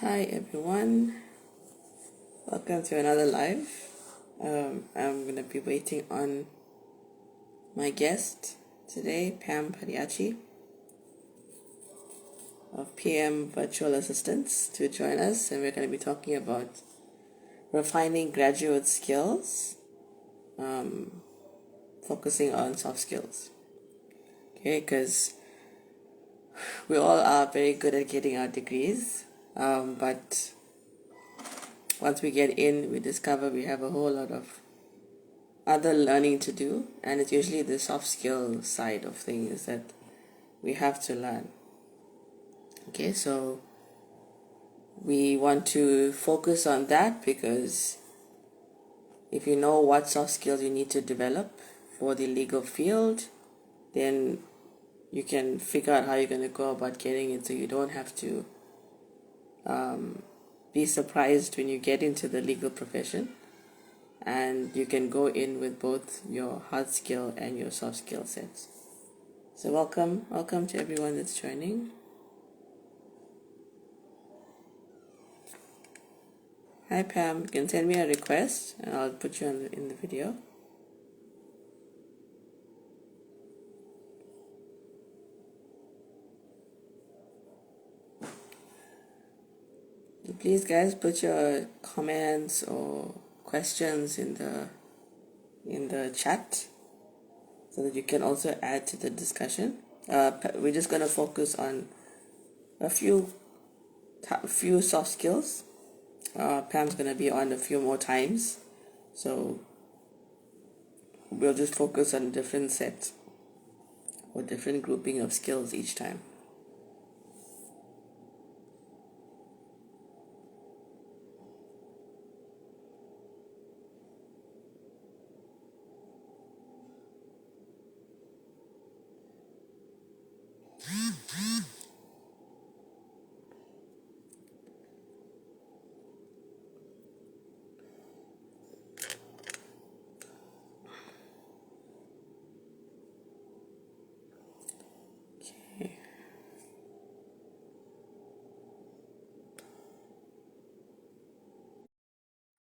Hi everyone, welcome to another live. I'm going to be waiting on my guest today, Pam Padayachee of PM Virtual Assistants, to join us, and we're going to be talking about refining graduate skills, focusing on soft skills. Okay, because we all are very good at getting our degrees, but once we get in, we discover we have a whole lot of other learning to do, and it's usually the soft skill side of things that we have to learn. Okay, so we want to focus on that because if you know what soft skills you need to develop for the legal field, then you can figure out how you're going to go about getting it, so you don't have to be surprised when you get into the legal profession, and you can go in with both your hard skill and your soft skill sets. So welcome to everyone that's joining. Hi Pam, you can send me a request and I'll put you in the video. Please guys, put your comments or questions in the chat so that you can also add to the discussion. We're just going to focus on a few soft skills. Pam's going to be on a few more times, so we'll just focus on a different set or different grouping of skills each time.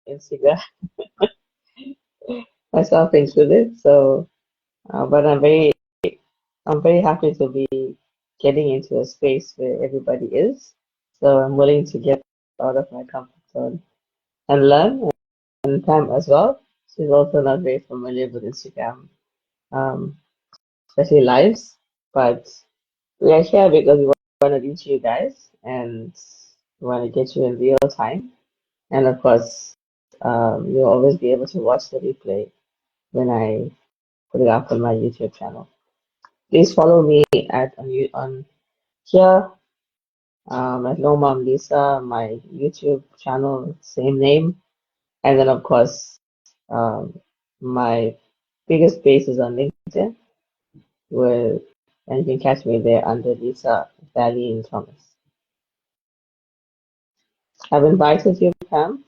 Instagram myself included. So, but I'm very happy to be getting into a space where everybody is. So I'm willing to get out of my comfort zone and learn, and Pam as well. She's also not very familiar with Instagram, um, especially lives. But we are here because we want to reach you guys and we want to get you in real time. And of course, you'll always be able to watch the replay when I put it up on my YouTube channel. Please follow me on here at No Mom Lisa, my YouTube channel, same name. And then, of course, um, my biggest base is on LinkedIn, where, and you can catch me there under Lisa Valley in Thomas. I've invited you, Pam.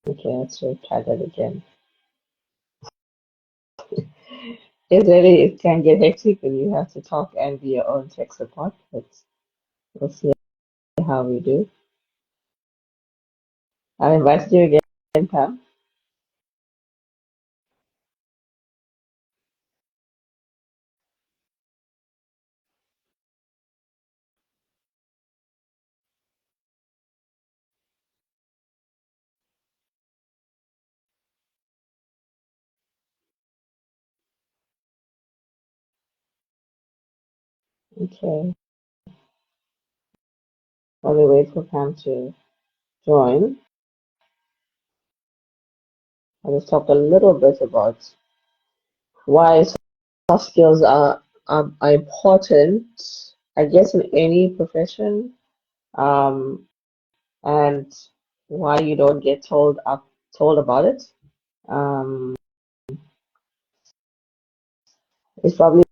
Okay, let's try that again. It can get hectic when you have to talk and be your own tech support, but we'll see how we do. I've invited you again, Pam. Okay, while we wait for Pam to join, I'll just talk a little bit about why soft skills are important, I guess, in any profession, um, and why you don't get told about it. Um, it's probably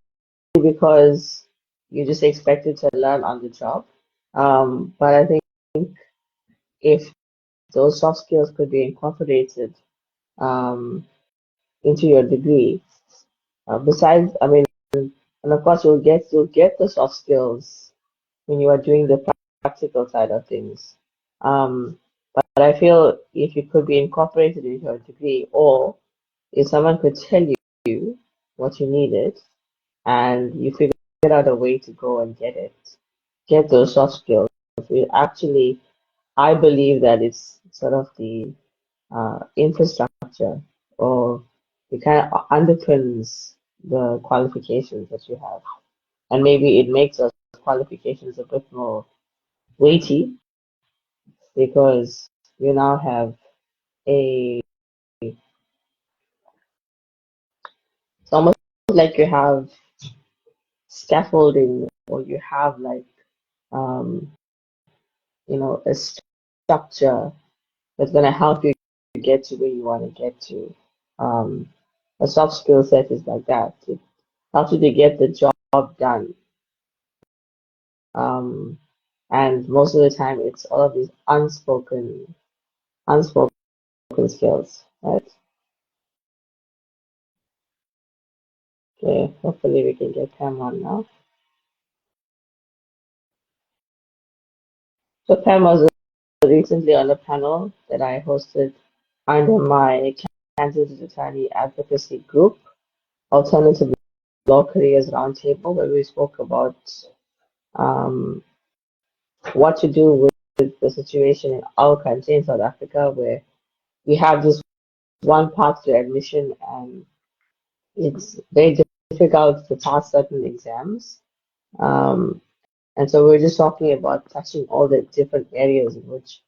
because you just expected to learn on the job. But I think if those soft skills could be incorporated um, into your degree, besides, I mean, and of course you'll get the soft skills when you are doing the practical side of things. Um, but I feel if it could be incorporated into your degree, or if someone could tell you what you needed and you figured out a way to go and get those soft skills. It actually, I believe that it's sort of the infrastructure or it kind of underpins the qualifications that you have. And maybe it makes those qualifications a bit more weighty because you now have a, it's almost like you have scaffolding or you have like, um, a structure that's going to help you get to where you want to get to. Um, a soft skill set is like that. It helps you to get the job done. Um, and most of the time, it's all of these unspoken skills, right? Okay, hopefully we can get Pam on now. So Pam was recently on a panel that I hosted under my Kansas Attorney Advocacy Group, Alternative Law Careers Roundtable, where we spoke about um, what to do with the situation in our country in South Africa, where we have this one path to admission and it's very difficult to pass certain exams. Um, and so we're just talking about touching all the different areas in which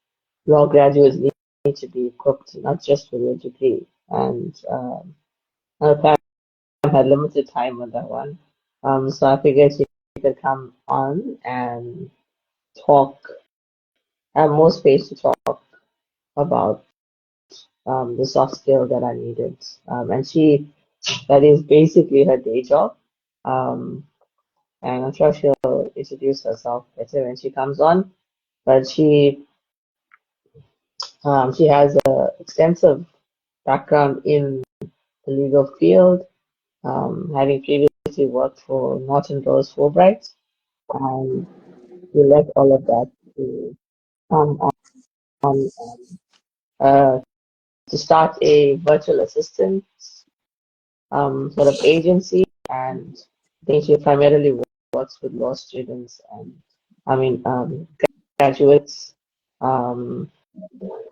law graduates need to be equipped, not just with a degree. And Pam had limited time on that one. So I figured she could come on and talk, have more space to talk about the soft skill that I needed. And that is basically her day job. Um, and I'm sure she'll introduce herself better when she comes on. But she has an extensive background in the legal field, having previously worked for Norton Rose Fulbright, and we left all of that to come on uh, to start a virtual assistant sort of agency, and I think she primarily works with law students and I mean graduates, um,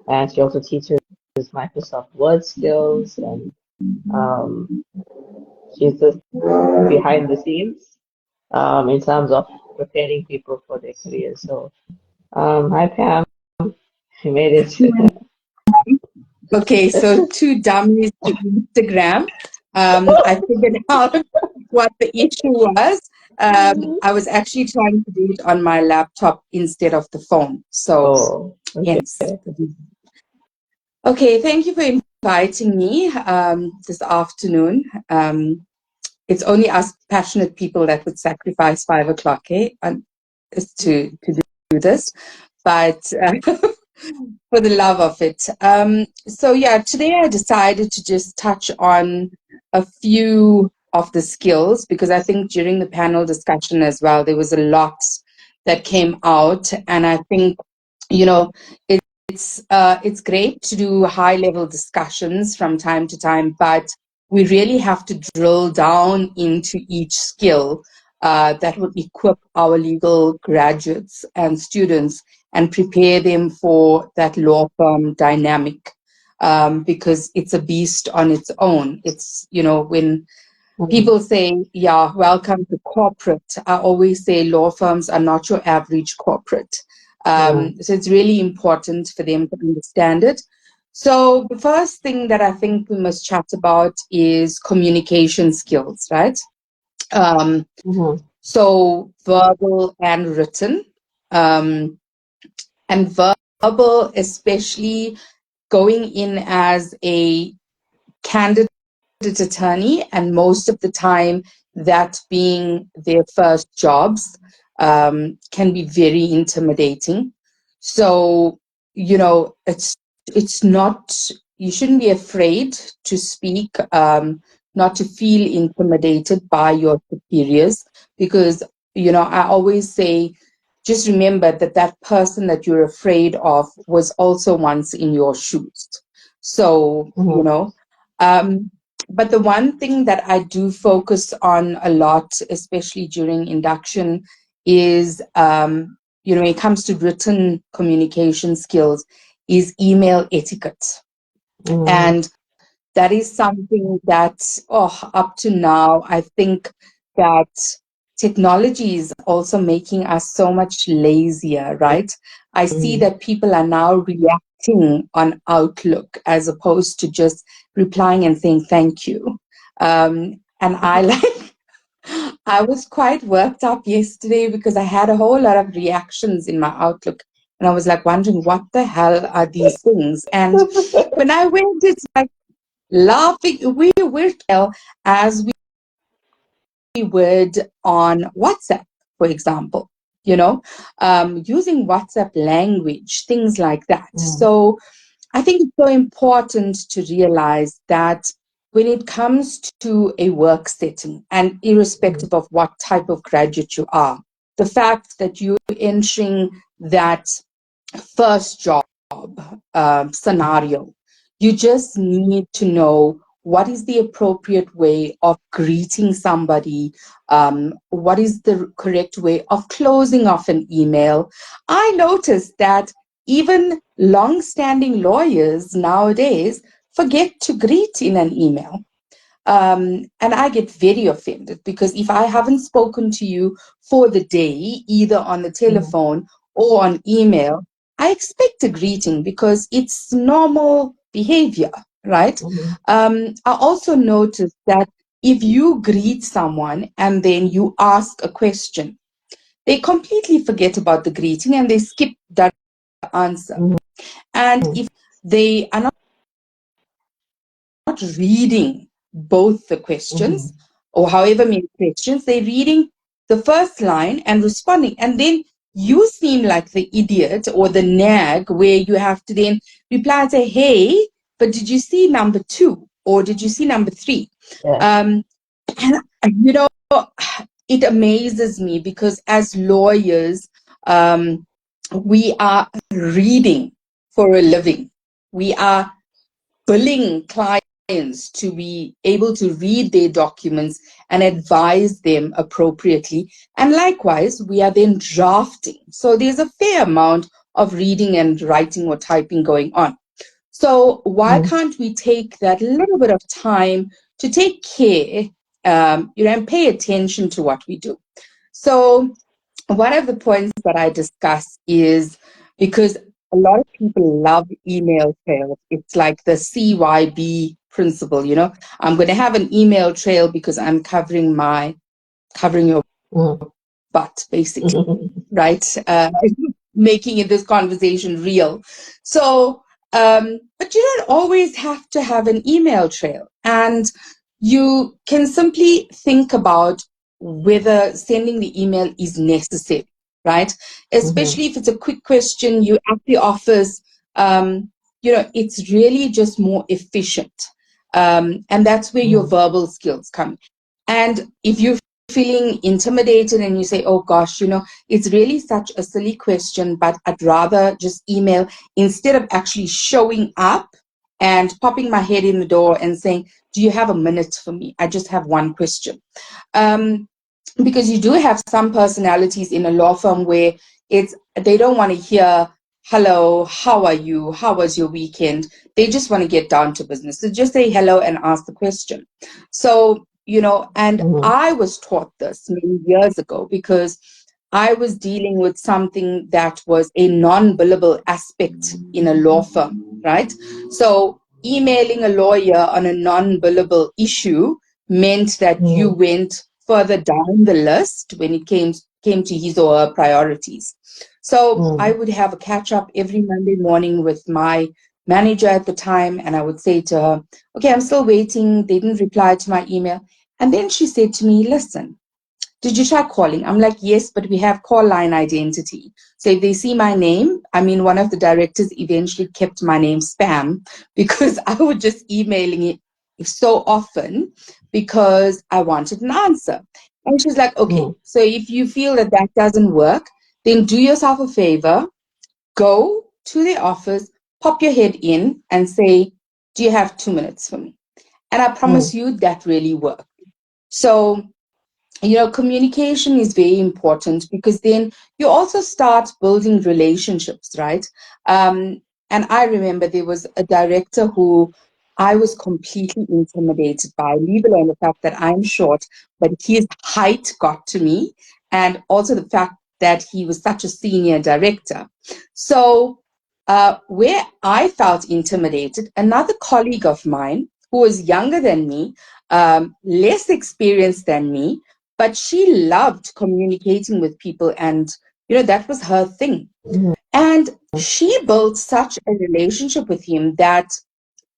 and she also teaches Microsoft Word skills, and um, she's just behind the scenes in terms of preparing people for their careers. So, hi Pam, you made it. Okay, so two dummies to Instagram. I figured out what the issue was. I was actually trying to do it on my laptop instead of the phone. So, Oh, okay. hence. Okay, thank you for inviting me this afternoon. It's only us passionate people that would sacrifice 5 o'clock, to do this. But for the love of it. So yeah, today I decided to just touch on a few of the skills because I think during the panel discussion as well, there was a lot that came out. And I think, you know, it's great to do high level discussions from time to time, but we really have to drill down into each skill that would equip our legal graduates and students and prepare them for that law firm dynamic, because it's a beast on its own. It's, when people say, yeah, welcome to corporate, I always say law firms are not your average corporate. So it's really important for them to understand it. So the first thing that I think we must chat about is communication skills, right? So verbal and written. And verbal, especially going in as a candidate attorney, and most of the time that being their first jobs can be very intimidating. So, it's not, you shouldn't be afraid to speak, not to feel intimidated by your superiors, because, I always say, just remember that that person that you're afraid of was also once in your shoes. So, but the one thing that I do focus on a lot, especially during induction, is, when it comes to written communication skills, is email etiquette. And that is something that, up to now, I think that technology is also making us so much lazier, right? I see that people are now reacting on Outlook as opposed to just replying and saying thank you. And I was quite worked up yesterday because I had a whole lot of reactions in my Outlook. And I was like wondering, what the hell are these things? And when I went, it's like, laughing, we were as we would on WhatsApp, for example, using WhatsApp language, things like that. So I think it's so important to realize that when it comes to a work setting, and irrespective of what type of graduate you are, the fact that you're entering that first job scenario, you just need to know what is the appropriate way of greeting somebody, what is the correct way of closing off an email. I noticed that even long-standing lawyers nowadays forget to greet in an email. And I get very offended because if I haven't spoken to you for the day, either on the telephone or on email, I expect a greeting because it's normal behavior, right? I also noticed that if you greet someone and then you ask a question, they completely forget about the greeting and they skip that answer. And if they are not reading both the questions or however many questions, they're reading the first line and responding. And then you seem like the idiot or the nag where you have to then reply and say, hey, but did you see number 2? Or did you see number 3? And, it amazes me because as lawyers, we are reading for a living. We are billing clients to be able to read their documents and advise them appropriately. And likewise, we are then drafting. So there's a fair amount of reading and writing or typing going on. So why can't we take that little bit of time to take care, and pay attention to what we do? So one of the points that I discuss is because a lot of people love email trails. It's like the CYB principle, I'm going to have an email trail because I'm covering your butt, basically, right? Making this conversation real. So, but you don't always have to have an email trail. And you can simply think about whether sending the email is necessary, right? Especially if it's a quick question, you at the office, it's really just more efficient. And that's where your verbal skills come. And if you're feeling intimidated and you say, oh gosh, it's really such a silly question, but I'd rather just email instead of actually showing up and popping my head in the door and saying, do you have a minute for me? I just have one question. Because you do have some personalities in a law firm where they don't want to hear, hello, how are you? How was your weekend? They just want to get down to business. So just say hello and ask the question. So, and I was taught this many years ago because I was dealing with something that was a non-billable aspect in a law firm, right? So emailing a lawyer on a non-billable issue meant that you went further down the list when it came to his or her priorities. So I would have a catch up every Monday morning with my manager at the time, and I would say to her, okay, I'm still waiting. They didn't reply to my email. And then she said to me, listen, did you try calling? I'm like, yes, but we have call line identity. So if they see my name, I mean, one of the directors eventually kept my name spam because I would just emailing it so often because I wanted an answer. And she's like, okay, so if you feel that that doesn't work, then do yourself a favor, go to the office, pop your head in and say, do you have 2 minutes for me? And I promise you that really worked. So, you know, communication is very important because then you also start building relationships, right? And I remember there was a director who I was completely intimidated by, leave alone the fact that I'm short, but his height got to me, and also the fact that he was such a senior director. So, where I felt intimidated, another colleague of mine who was younger than me, less experienced than me, but she loved communicating with people, and you know that was her thing. And she built such a relationship with him that,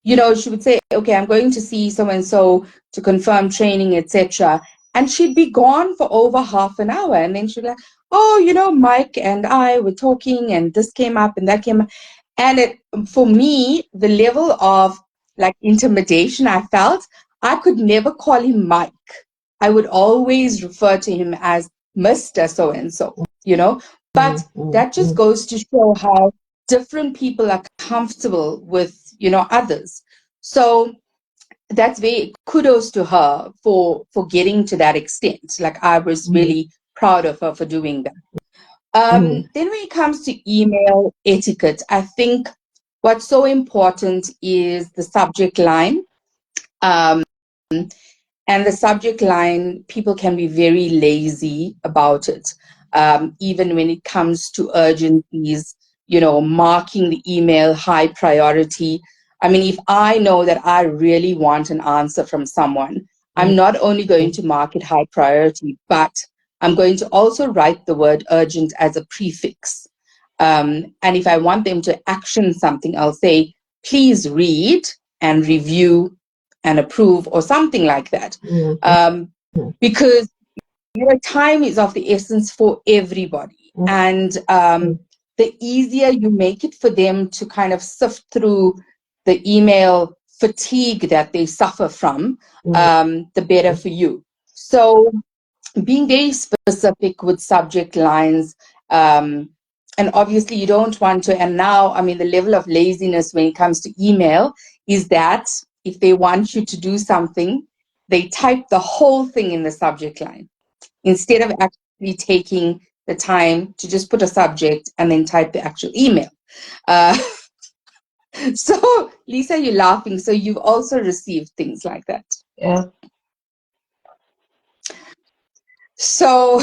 you know, she would say, okay, I'm going to see so and so to confirm training, etc. And she'd be gone for over half an hour, and then she'd be like, oh, you know, Mike and I were talking and this came up and that came up. And it, for me, the level of like intimidation I felt, I could never call him Mike. I would always refer to him as Mr. So and so, you know. But that just goes to show how different people are comfortable with, you know, others. So that's very kudos to her for getting to that extent. Like I was really proud of her for doing that. Then when it comes to email etiquette, I think what's so important is the subject line. And the subject line, people can be very lazy about it. Even when it comes to urgencies, you know, marking the email high priority. I mean, if I know that I really want an answer from someone, I'm not only going to mark it high priority, but I'm going to also write the word urgent as a prefix. And if I want them to action something, I'll say, please read and review and approve or something like that. Because you know, time is of the essence for everybody. And the easier you make it for them to kind of sift through the email fatigue that they suffer from, the better for you. So being very specific with subject lines, and obviously you don't want to, and now, I mean, the level of laziness when it comes to email is that if they want you to do something, they type the whole thing in the subject line instead of actually taking the time to just put a subject and then type the actual email. So, Lisa, you're laughing. So you've also received things like that. Yeah. So,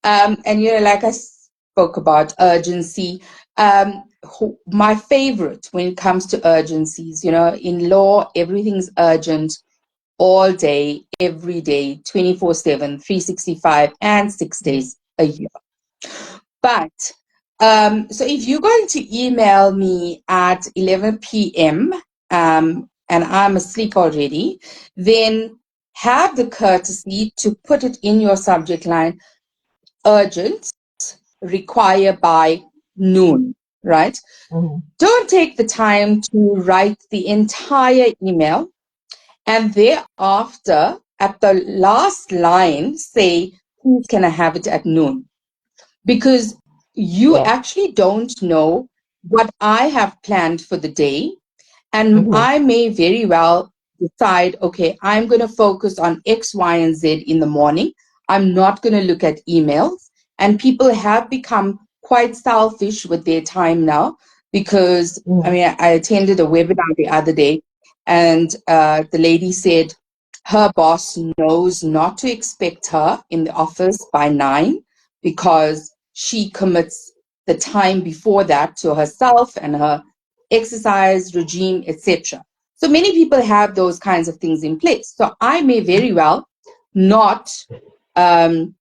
and you know, like I spoke about urgency, my favorite when it comes to urgencies, you know, in law, everything's urgent all day, every day, 24/7, 365, and 6 days a year. But so if you're going to email me at 11 p.m. And I'm asleep already, then have the courtesy to put it in your subject line, urgent, require by noon, right? Don't take the time to write the entire email and thereafter, at the last line, say, please can I have it at noon? Because you actually don't know what I have planned for the day. And I may very well decide, okay, I'm going to focus on X, Y, and Z in the morning. I'm not going to look at emails. And people have become quite selfish with their time now because, I mean, I attended a webinar the other day and the lady said her boss knows not to expect her in the office by 9 because she commits the time before that to herself and her exercise regime, etc. So many people have those kinds of things in place. So I may very well not open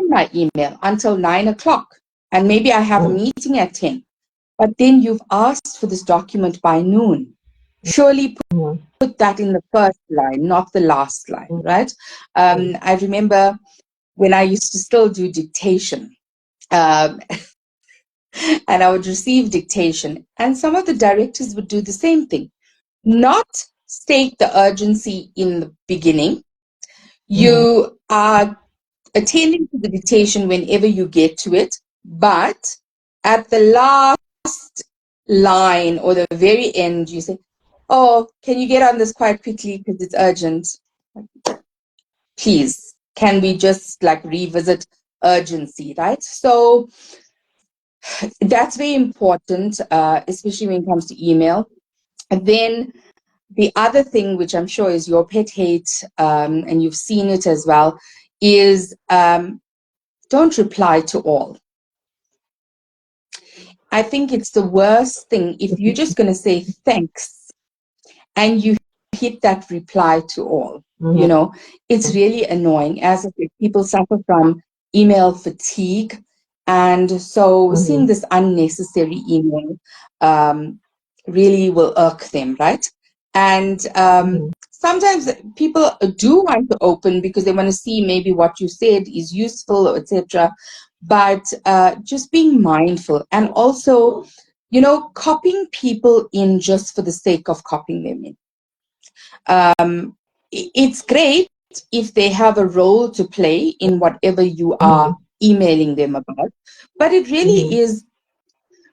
my email until 9 o'clock, and maybe I have a meeting at 10. but then you've asked for this document by noon. Surely put that in the first line, not the last line, right? I remember when I used to still do dictation, and I would receive dictation, and some of the directors would do the same thing. Not state the urgency in the beginning. You are attending to the dictation whenever you get to it, but at the last line or the very end, you say, "Oh, can you get on this quite quickly because it's urgent? Please, can we just like revisit urgency," right? So that's very important, especially when it comes to email. And then the other thing, which I'm sure is your pet hate, and you've seen it as well, is don't reply to all. I think it's the worst thing if you're just going to say thanks and you hit that reply to all. You know, it's really annoying. As I said, people suffer from email fatigue. And so seeing this unnecessary email really will irk them, right? And sometimes people do want to open because they want to see maybe what you said is useful, etc. But just being mindful, and also, you know, copying people in just for the sake of copying them in. It's great if they have a role to play in whatever you are emailing them about, but it really is,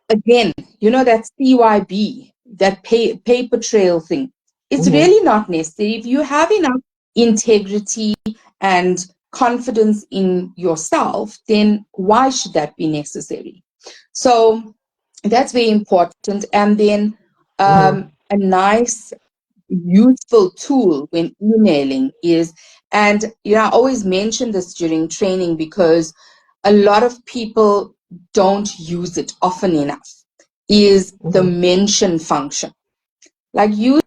again, you know, that CYB, that paper trail thing. It's really not necessary. If you have enough integrity and confidence in yourself, then why should that be necessary? So that's very important. And then a nice, useful tool when emailing is, and you know, I always mention this during training because a lot of people don't use it often enough, is the mention function. Like use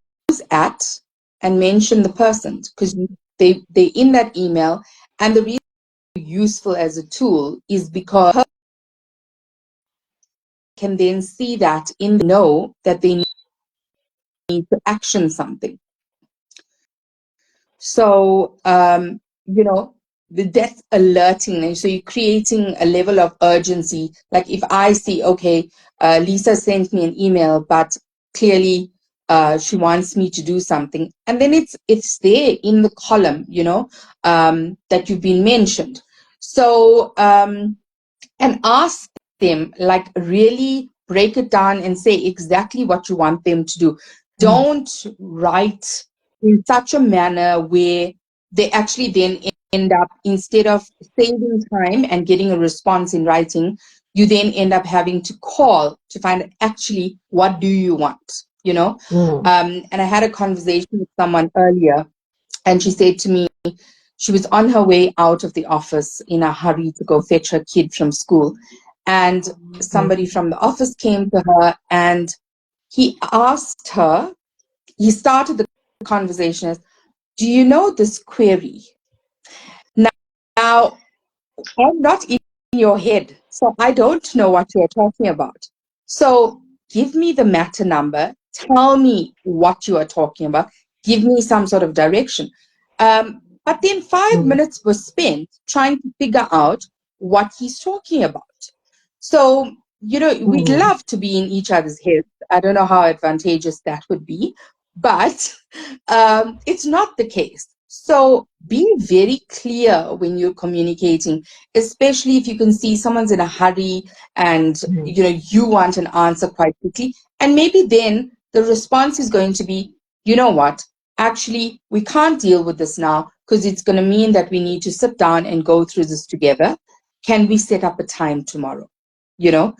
at and mention the person, because they're in that email. And the reason it's useful as a tool is because can then see that in the know that they need to action something. So, you know, that's alerting. So you're creating a level of urgency. Like if I see, okay, Lisa sent me an email, but clearly she wants me to do something. And then it's there in the column, you know, that you've been mentioned. So, and ask them, like really break it down and say exactly what you want them to do. Don't write in such a manner where they actually then end up, instead of saving time and getting a response in writing, you then end up having to call to find out actually what do you want, you know. And I had a conversation with someone earlier, and she said to me, she was on her way out of the office in a hurry to go fetch her kid from school. And somebody from the office came to her and he asked her, he started the conversation as, "Do you know this query?" Now, I'm not in your head, so I don't know what you're talking about. So give me the matter number, tell me what you are talking about, give me some sort of direction. But then 5 minutes was spent trying to figure out what he's talking about. So, you know, we'd love to be in each other's heads. I don't know how advantageous that would be, but it's not the case. So be very clear when you're communicating, especially if you can see someone's in a hurry and, you know, you want an answer quite quickly. And maybe then the response is going to be, you know what, actually, we can't deal with this now because it's going to mean that we need to sit down and go through this together. Can we set up a time tomorrow? You know,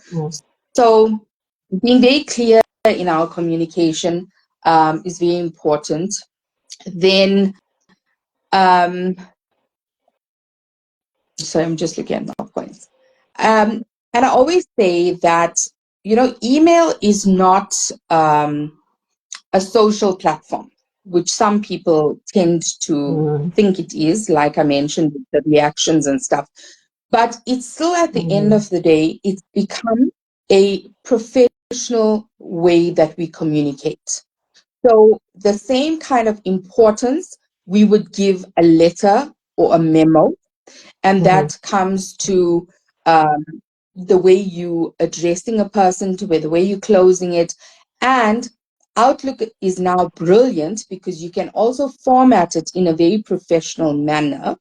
so being very clear in our communication is very important. Then, sorry, I'm just looking at my points. And I always say that, you know, email is not a social platform, which some people tend to think it is, like I mentioned, the reactions and stuff. But it's still, at the end of the day, it's become a professional traditional way that we communicate. So the same kind of importance we would give a letter or a memo, and that comes to the way you addressing a person, to the way you closing it. And Outlook is now brilliant because you can also format it in a very professional manner.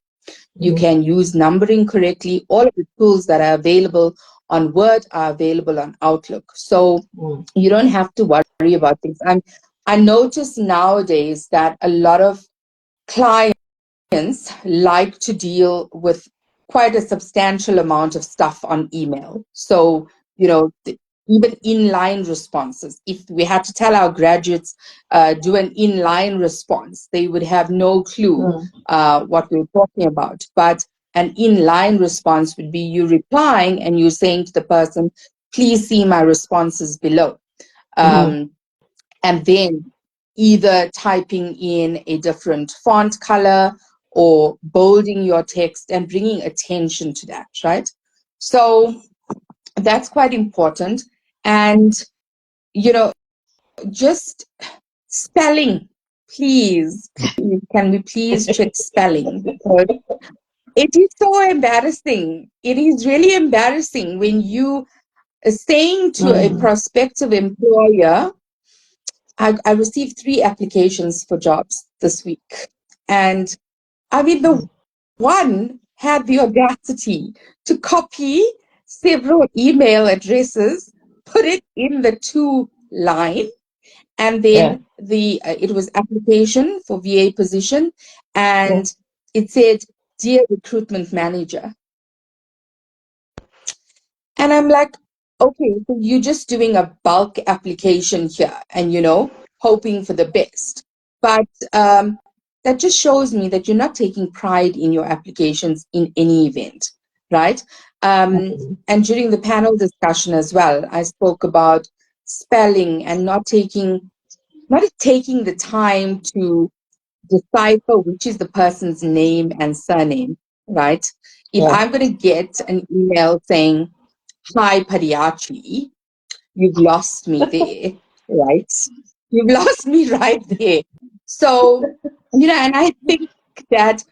You can use numbering correctly. All of the tools that are available on Word are available on Outlook. So you don't have to worry about things. I notice nowadays that a lot of clients like to deal with quite a substantial amount of stuff on email. So, even inline responses. If we had to tell our graduates do an inline response, they would have no clue what we're talking about. But an inline response would be you replying and you saying to the person, please see my responses below. And then either typing in a different font color or bolding your text and bringing attention to that, right? So that's quite important. And, just spelling, please, can we please check spelling? Because it is so embarrassing. It is really embarrassing when you are saying to a prospective employer, I received 3 applications for jobs this week. And the one had the audacity to copy several email addresses, put it in the to line, and then it was application for VA position, and it said, dear recruitment manager. And I'm like, okay, so you're just doing a bulk application here and, hoping for the best. But that just shows me that you're not taking pride in your applications in any event, right? And during the panel discussion as well, I spoke about spelling and not taking the time to decipher which is the person's name and surname, right? If I'm going to get an email saying, hi, Padayachee, you've lost me there, right? You've lost me right there. So, and I think that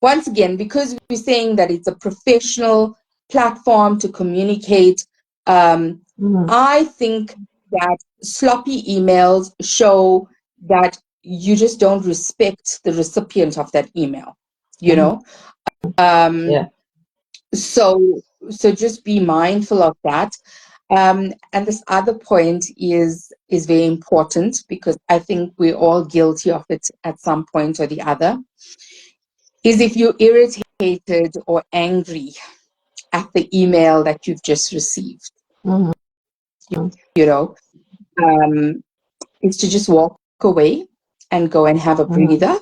once again, because we're saying that it's a professional platform to communicate, I think that sloppy emails show that you just don't respect the recipient of that email, So just be mindful of that. And this other point is very important because I think we're all guilty of it at some point or the other, is if you're irritated or angry at the email that you've just received, is to just walk away and go and have a breather,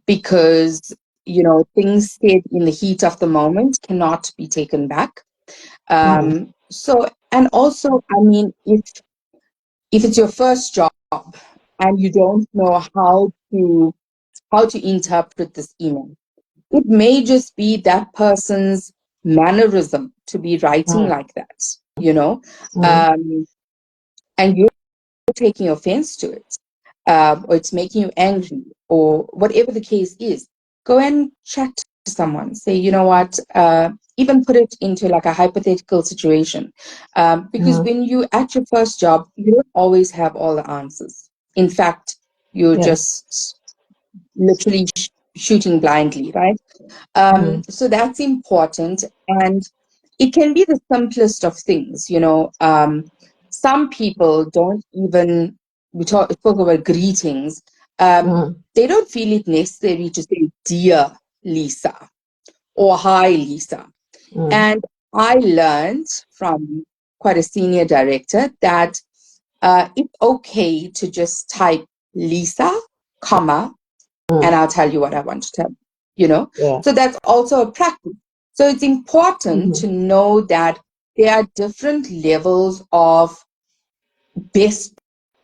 because things said in the heat of the moment cannot be taken back. So, and also, if it's your first job and you don't know how to interpret this email, it may just be that person's mannerism to be writing like that, and you're taking offense to it, or it's making you angry, or whatever the case is. Go and chat to someone. Say, you know what? Even put it into like a hypothetical situation, because when you at your first job, you don't always have all the answers. In fact, you're just literally shooting blindly, right? So that's important, and it can be the simplest of things. Some people don't even, we spoke about greetings. They don't feel it necessary to say dear Lisa or hi Lisa. And I learned from quite a senior director that it's okay to just type Lisa, comma, and I'll tell you what I want to tell you. So that's also a practice. So it's important to know that there are different levels of best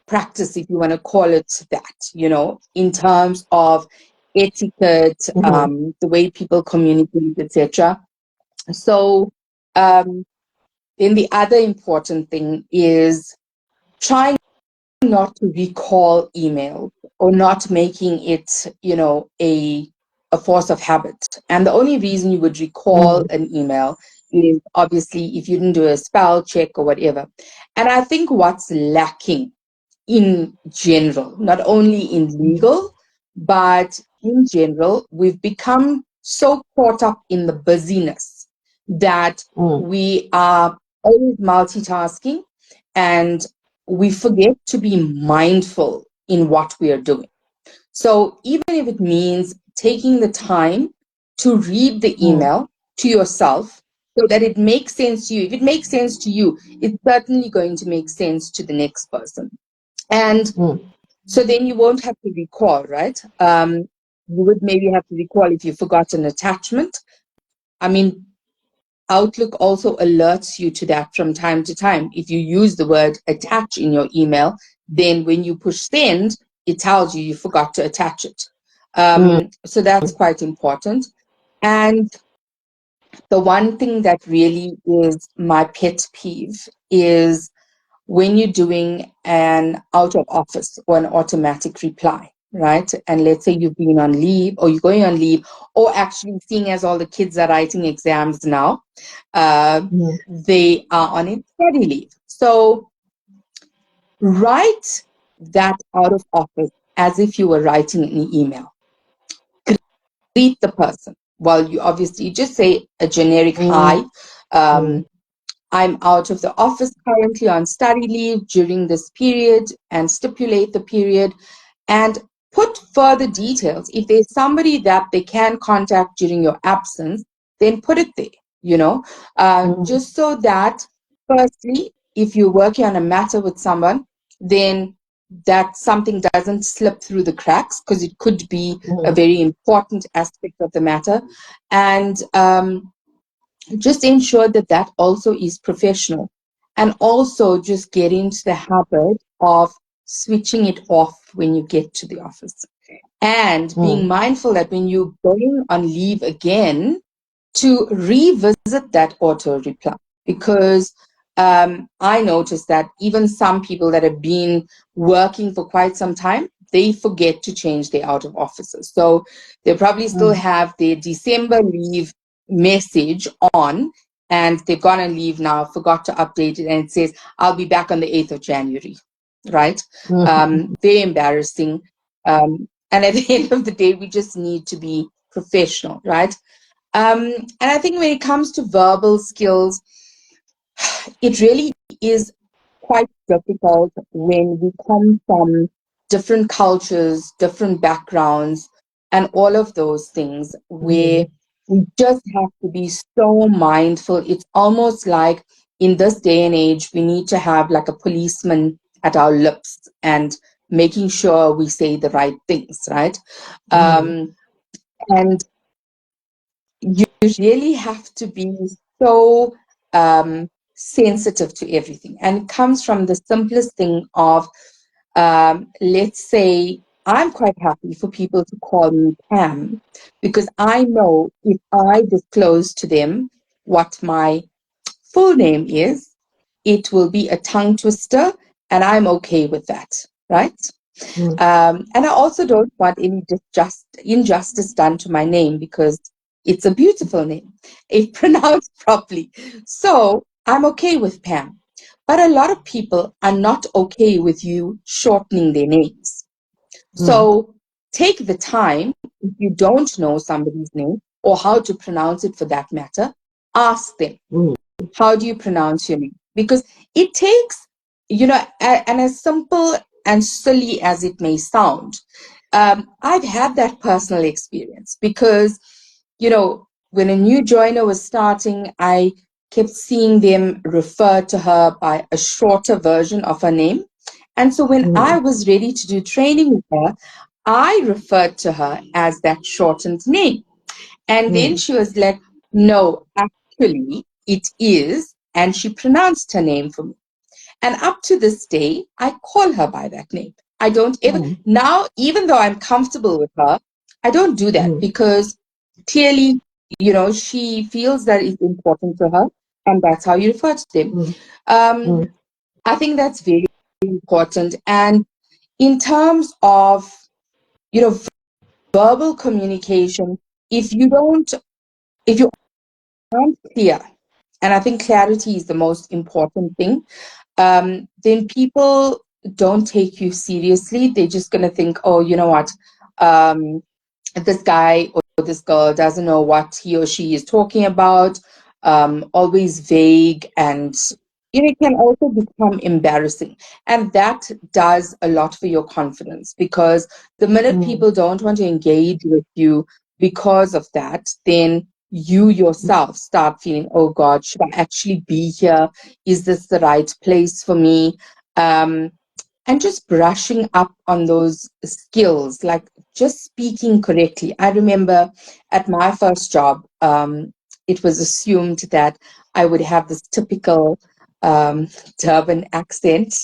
practice, if you want to call it that, in terms of etiquette, the way people communicate, etc. So Then the other important thing is trying not to recall email or not making it, a force of habit. And the only reason you would recall an email is obviously if you didn't do a spell check or whatever. And I think what's lacking in general, not only in legal, but in general, we've become so caught up in the busyness that we are always multitasking and we forget to be mindful in what we are doing. So even if it means taking the time to read the email to yourself so that it makes sense to you, if it makes sense to you, it's certainly going to make sense to the next person. And so then you won't have to recall, right? You would maybe have to recall if you forgot an attachment. I mean, Outlook also alerts you to that from time to time. If you use the word attach in your email, then when you push send, it tells you forgot to attach it. So that's quite important. And the one thing that really is my pet peeve is when you're doing an out of office or an automatic reply, right? And let's say you've been on leave or you're going on leave, or actually seeing as all the kids are writing exams now, they are on a study leave. So write that out of office as if you were writing an email. Greet the person. Well, you obviously just say a generic hi. I'm out of the office currently on study leave during this period, and stipulate the period and put further details. If there's somebody that they can contact during your absence, then put it there, just so that firstly, if you're working on a matter with someone, then that something doesn't slip through the cracks because it could be a very important aspect of the matter. And just ensure that that also is professional, and also just get into the habit of switching it off when you get to the office, and being mindful that when you're going on leave again, to revisit that auto reply, because I noticed that even some people that have been working for quite some time, they forget to change their out of offices. So they probably still have their December leave message on, and they've gone on leave now, forgot to update it, and it says, I'll be back on the 8th of January, right? Very embarrassing. And at the end of the day, we just need to be professional, right? And I think when it comes to verbal skills, it really is quite difficult when we come from different cultures, different backgrounds, and all of those things, where we just have to be so mindful. It's almost like in this day and age, we need to have like a policeman at our lips and making sure we say the right things, right? And you really have to be so sensitive to everything. And it comes from the simplest thing of, let's say, I'm quite happy for people to call me Pam, because I know if I disclose to them what my full name is, it will be a tongue twister, and I'm okay with that, right? And I also don't want any injustice done to my name, because it's a beautiful name if pronounced properly. So I'm okay with Pam. But a lot of people are not okay with you shortening their names. So take the time, if you don't know somebody's name or how to pronounce it for that matter, ask them, how do you pronounce your name? Because it takes, and as simple and silly as it may sound, I've had that personal experience because, when a new joiner was starting, I kept seeing them refer to her by a shorter version of her name. And so when I was ready to do training with her, I referred to her as that shortened name. And then she was like, no, actually, it is. And she pronounced her name for me. And up to this day, I call her by that name. I don't ever, now, even though I'm comfortable with her, I don't do that because clearly, she feels that it's important to her. and that's how you refer to them. Mm, Um, mm, I think that's very important. And in terms of, you know, verbal communication, if you don't, if you aren't clear, and I think clarity is the most important thing, then people don't take you seriously. They're just going to think, oh, you know what, um, this guy or this girl doesn't know what he or she is talking about, always vague, and it can also become embarrassing. And that does a lot for your confidence, because the minute mm, people don't want to engage with you because of that, then you yourself start feeling, oh God, should I actually be here? Is this the right place for me? Um, and just brushing up on those skills, like just speaking correctly. I remember at my first job, it was assumed that I would have this typical Durban accent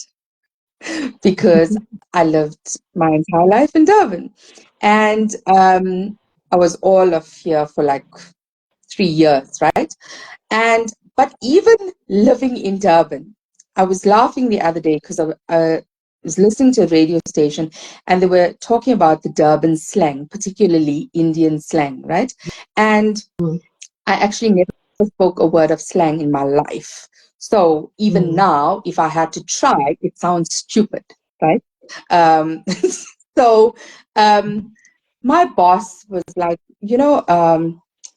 because I lived my entire life in Durban. And I was all of here for like 3 years, right? And but even living in Durban, I was laughing the other day because I was listening to a radio station and they were talking about the Durban slang, particularly Indian slang, right? And mm, I actually never spoke a word of slang in my life. So even mm, now, if I had to try, it sounds stupid, right? Um, so um, my boss was like,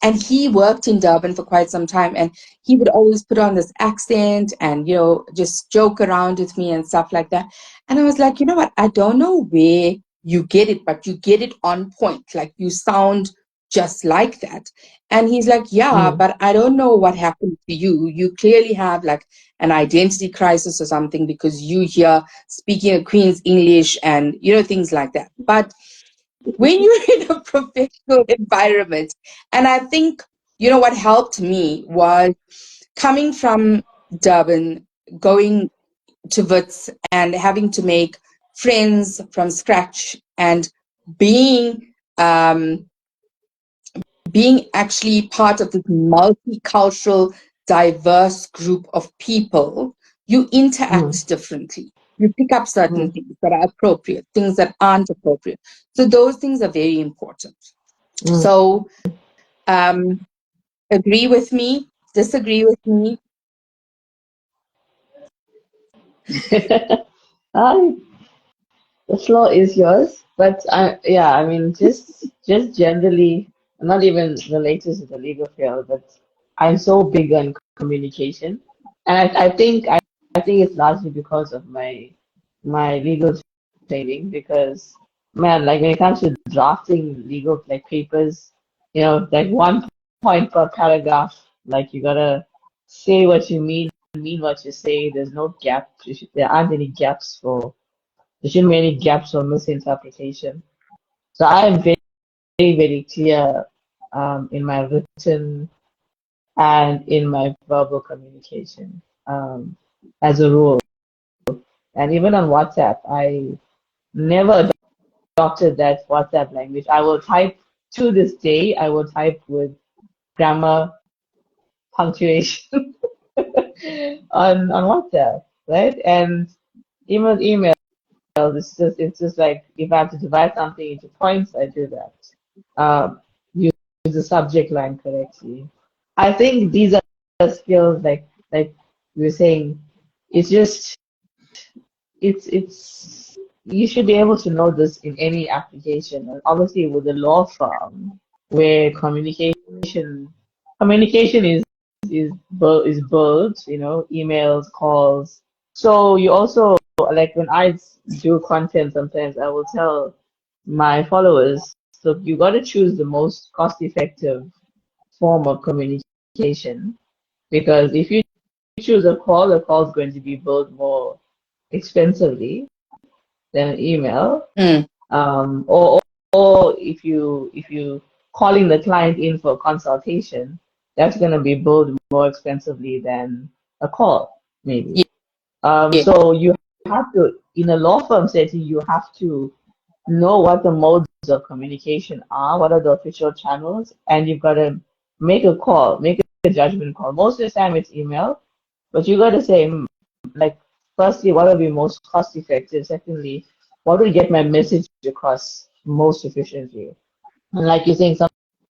and he worked in Durban for quite some time, and he would always put on this accent and, just joke around with me and stuff like that. And I was like, you know what? I don't know where you get it, but you get it on point. Like you sound just like that. And he's like, yeah, mm, but I don't know what happened to you. You clearly have like an identity crisis or something because you here speaking a Queen's English and, things like that. But when you're in a professional environment, and I think, what helped me was coming from Durban, going to Wits and having to make friends from scratch and being um, being actually part of this multicultural, diverse group of people, you mm, interact differently. You pick up certain mm, things that are appropriate, things that aren't appropriate. So those things are very important. mm. So um, agree with me, disagree with me. I The floor is yours, but yeah, I mean, just generally, not even related to the legal field, but I'm so big on communication, and I think it's largely because of my legal training. Because man, like when it comes to drafting legal like papers, like 1 point per paragraph, like you gotta say what you mean what you say. There's no gap. There aren't any gaps for there shouldn't be any gaps or misinterpretation. So I am very, very clear in my written and in my verbal communication as a rule. And even on WhatsApp, I never adopted that WhatsApp language. I will type to this day, I will type with grammar, punctuation on WhatsApp, right? And even with email. It's just like if I have to divide something into points, I do that. Use the subject line correctly. I think these are skills like you were saying. It's just it's you should be able to know this in any application. And obviously, with a law firm where communication is both, emails, calls. So you also like when I do content, sometimes I will tell my followers, look, you got to choose the most cost-effective form of communication because if you choose a call, the call is going to be billed more expensively than an email. Mm, Or if you calling the client in for a consultation, that's going to be billed more expensively than a call, maybe. yeah, yeah. So you have to, in a law firm setting, you have to know what the modes of communication are, what are the official channels, and you've got to make a call, make a judgment call. Most of the time it's email, but you got to say, like, firstly, what will be most cost effective? Secondly, what will get my message across most efficiently? And like you're saying,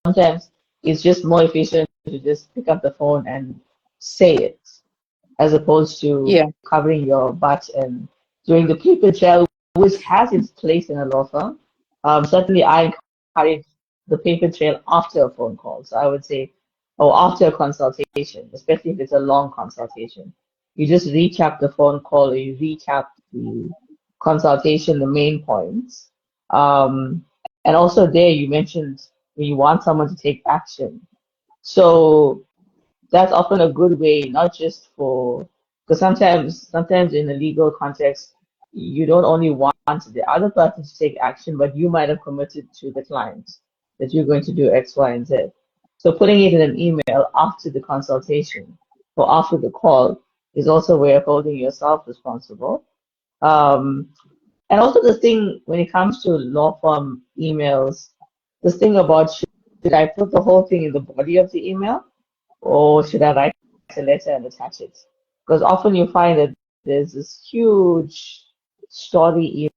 sometimes it's just more efficient to just pick up the phone and say it, as opposed to Yeah. covering your butt and doing the paper trail, which has its place in a law firm. Certainly, I encourage the paper trail after a phone call. So I would say, or after a consultation, especially if it's a long consultation. You just recap the phone call, or you recap the consultation, the main points. Um, and also there, you mentioned when you want someone to take action. So that's often a good way, not just for, because sometimes in a legal context, you don't only want the other person to take action, but you might have committed to the client that you're going to do X, Y, and Z. So putting it in an email after the consultation or after the call is also a way of holding yourself responsible. Um, and also the thing when it comes to law firm emails, this thing about should I put the whole thing in the body of the email, or should I write a letter and attach it? Because often you find that there's this huge story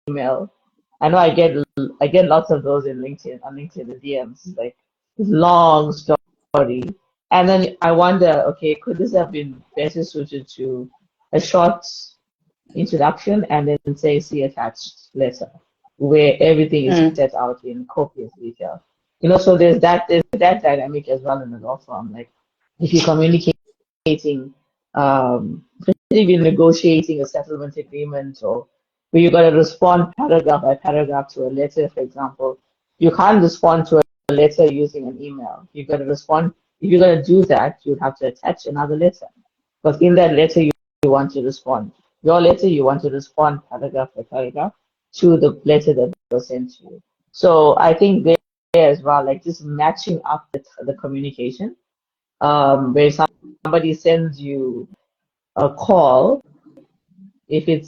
email. I know I get lots of those in LinkedIn, on LinkedIn, the DMs, like this long story. And then I wonder, okay, could this have been better suited to a short introduction and then say see attached letter where everything is Mm. set out in copious detail. So there's that dynamic as well in the law firm. Like if you're communicating, especially if you're negotiating a settlement agreement, or where you got to respond paragraph by paragraph to a letter, for example, you can't respond to a letter using an email. You got to respond. If you're going to do that, you'd have to attach another letter. Because in that letter, you want to respond. Your letter, you want to respond paragraph by paragraph to the letter that was sent to you. So I think there as well, like just matching up the communication, where somebody sends you a call, if it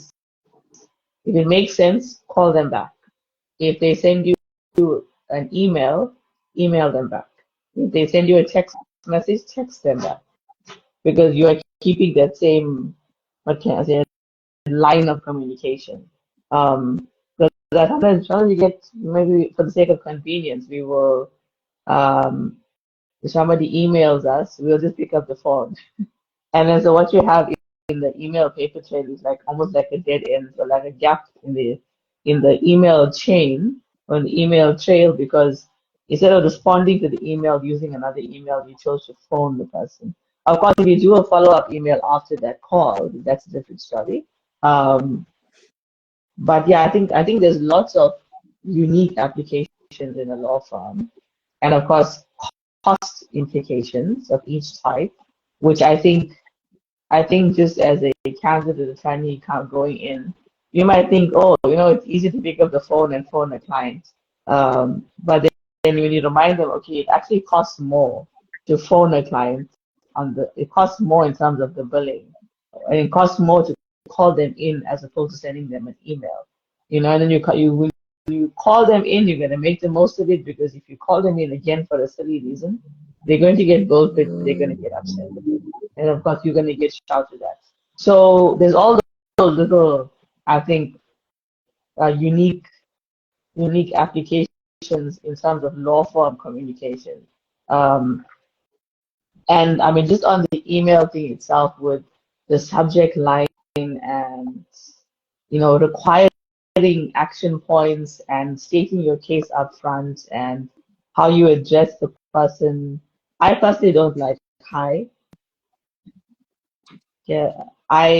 makes sense, call them back. If they send you an email, email them back. If they send you a text message, text them back, because you are keeping that same, what can I say, line of communication. Because sometimes you get, maybe for the sake of convenience, we will, if somebody emails us, we'll just pick up the phone. And then so what you have in the email paper trail is like almost like a dead end, or like a gap in the email chain or in the email trail, because instead of responding to the email using another email, you chose to phone the person. Of course, if you do a follow-up email after that call, that's a different story. Um, but yeah, I think there's lots of unique applications in a law firm, and of course cost implications of each type, which I think just as a candidate attorney going in, you might think, oh, it's easy to pick up the phone and phone a client. But then when you remind them, okay, it actually costs more to phone a client it costs more in terms of the billing, and it costs more to call them in as opposed to sending them an email. And then when you call them in, you're going to make the most of it, because if you call them in again for a silly reason, they're going to get bullshit, they're going to get upset with you. And of course, you're going to get shouted at. So there's all those little, I think, unique applications in terms of law firm communication. Um, and I mean, just on the email thing itself, with the subject line and requiring action points and stating your case up front and how you address the person. I personally don't like hi. Yeah, I'm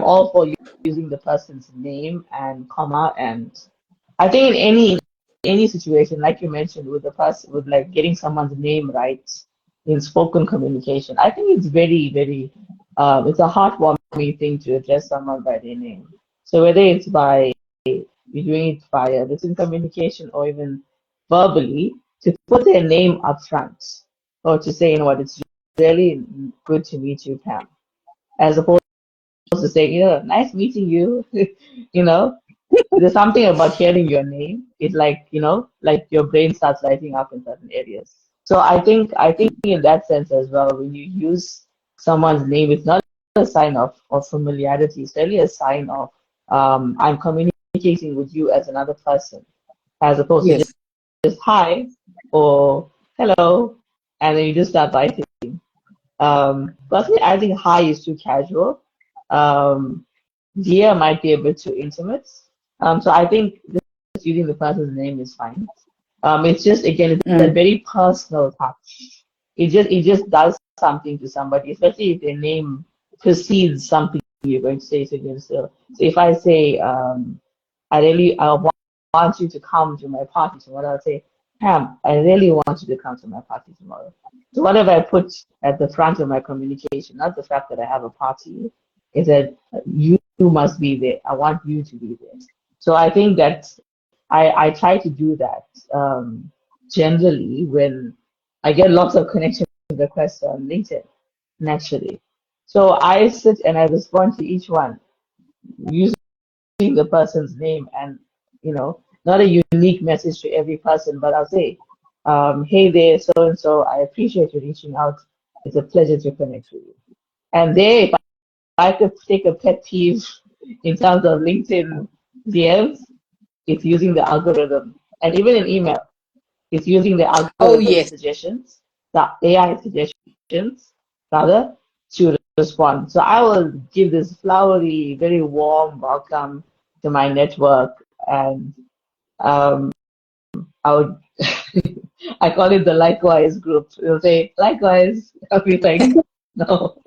all for using the person's name and comma, and I think in any situation, like you mentioned, with the person, with like getting someone's name right in spoken communication, I think it's very, very it's a heartwarming thing to address someone by their name. So whether it's by you're doing it via written communication or even verbally, to put their name up front, or to say, what, it's really good to meet you, Pam, as opposed to say, nice meeting you. you know, there's something about hearing your name. It's like, like your brain starts lighting up in certain areas. So I think in that sense as well, when you use someone's name, it's not a sign of familiarity. It's really a sign of I'm communicating with you as another person, as opposed to Yes. just hi or hello, and then you just start writing. Personally, I think hi is too casual. Um, Dear might be a bit too intimate. So I think just using the person's name is fine. It's just again, it's a Mm. very personal touch. It just does something to somebody, especially if their name precedes something you're going to say to them. So if I say, I want you to come to my party tomorrow, I'll say, Pam, I really want you to come to my party tomorrow. So whatever I put at the front of my communication, not the fact that I have a party, is that you must be there. I want you to be there. So I think that I try to do that generally when I get lots of connection requests on LinkedIn, naturally. So I sit and I respond to each one using the person's name and, not a unique message to every person, but I'll say, hey there, so and so, I appreciate you reaching out. It's a pleasure to connect with you. And there, if I could take a pet peeve in terms of LinkedIn DMs, it's using the algorithm. And even in email, it's using the Oh, algorithm yes. suggestions, the AI suggestions, rather, to respond. So I will give this flowery, very warm welcome to my network, and um, I would, I call it the likewise group. It'll say likewise. I'll be like, no,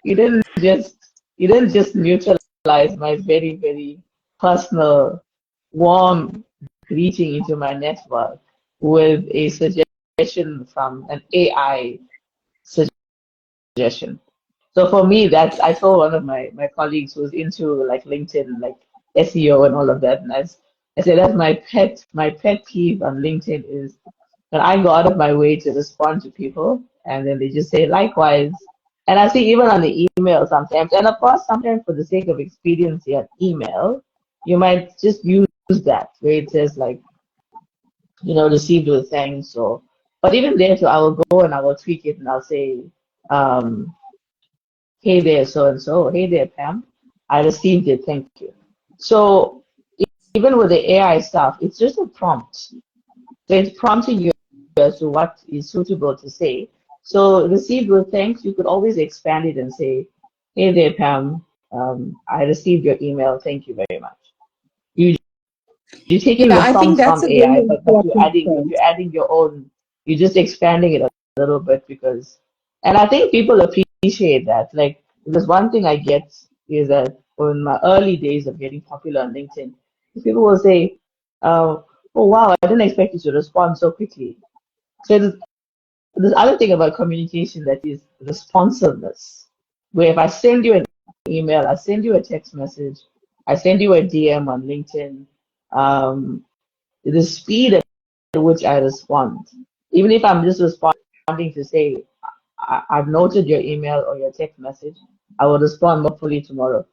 you didn't just you didn't just neutralize my very, very personal, warm greeting into my network with a suggestion from an AI suggestion. So for me, that's I told one of my colleagues who's into like LinkedIn, like SEO and all of that, and I said that's my pet peeve on LinkedIn is that I go out of my way to respond to people, and then they just say likewise. And I see even on the email sometimes, and of course sometimes for the sake of expediency on email, you might just use that where it says like, received with thanks, or but even there too, I will go and I will tweak it and I'll say, um, hey there, so and so. Hey there, Pam. I received it. Thank you. So even with the AI stuff, it's just a prompt. So it's prompting you as to what is suitable to say. So received with thanks, you could always expand it and say, hey there, Pam. I received your email. Thank you very much. You you're taking Yeah, the I think prompts that's from a AI, very but you're important adding point. you're adding your own. You're just expanding it a little bit because, and I think people appreciate that. Like, there's one thing I get is that in my early days of getting popular on LinkedIn, people will say, "Oh wow, I didn't expect you to respond so quickly." So there's other thing about communication that is responsiveness, where if I send you an email, I send you a text message, I send you a DM on LinkedIn. Um, the speed at which I respond, even if I'm just responding to say, I've noted your email or your text message, I will respond hopefully tomorrow.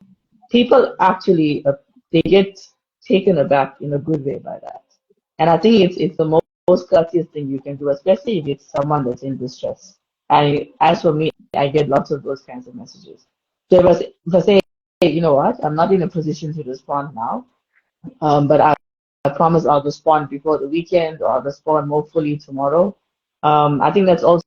People actually, they get taken aback in a good way by that. And I think it's the most courteous thing you can do, especially if it's someone that's in distress. And as for me, I get lots of those kinds of messages. So if I say, hey, you know what, I'm not in a position to respond now, but I promise I'll respond before the weekend or I'll respond more fully tomorrow. I think that's also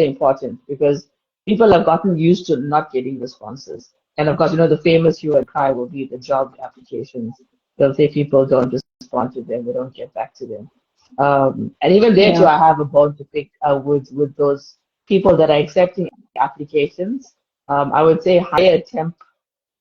important because people have gotten used to not getting responses. And of course, the famous hue and cry will be the job applications. They'll say people don't respond to them, they don't get back to them. And even there too, Yeah. I have a bone to pick with those people that are accepting applications. I would say higher temp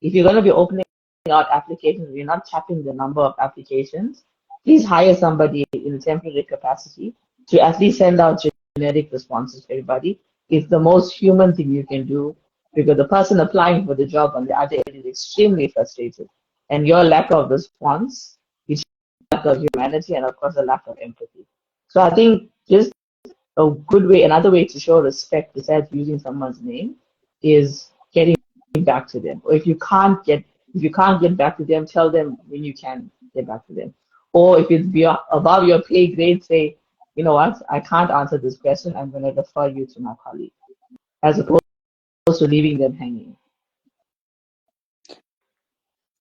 if you're going to be opening out applications, you're not capping the number of applications, please hire somebody in a temporary capacity to at least send out generic responses to everybody. It's the most human thing you can do because the person applying for the job on the other end is extremely frustrated. And your lack of response is lack of humanity and, of course, a lack of empathy. So I think just another way to show respect besides using someone's name is getting back to them. Or if you can't get back to them, tell them when you can get back to them. Or if it's above your pay grade, say, you know what, I can't answer this question. I'm going to refer you to my colleague, as opposed to leaving them hanging.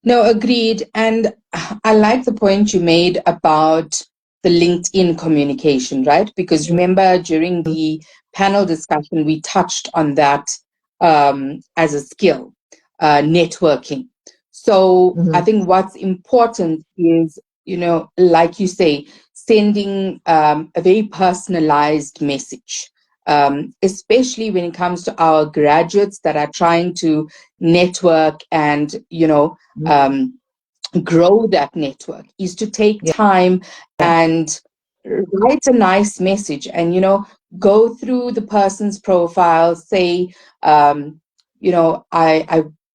No, agreed. And I like the point you made about the LinkedIn communication, right? Because remember, during the panel discussion, we touched on that as a skill, networking. So I think what's important is, like you say, sending a very personalized message, especially when it comes to our graduates that are trying to network and, grow that network, is to take time and write a nice message and, go through the person's profile, say, I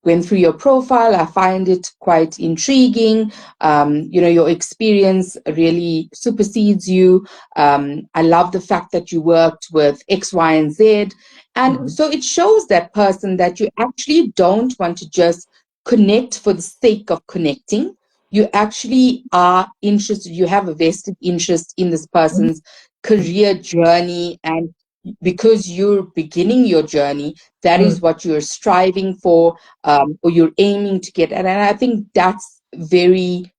went through your profile. I find it quite intriguing. Your experience really supersedes you. I love the fact that you worked with X, Y, and Z. And so it shows that person that you actually don't want to just connect for the sake of connecting. You actually are interested, you have a vested interest in this person's career journey, and because you're beginning your journey, that is what you're striving for, or you're aiming to get at. And I think that's very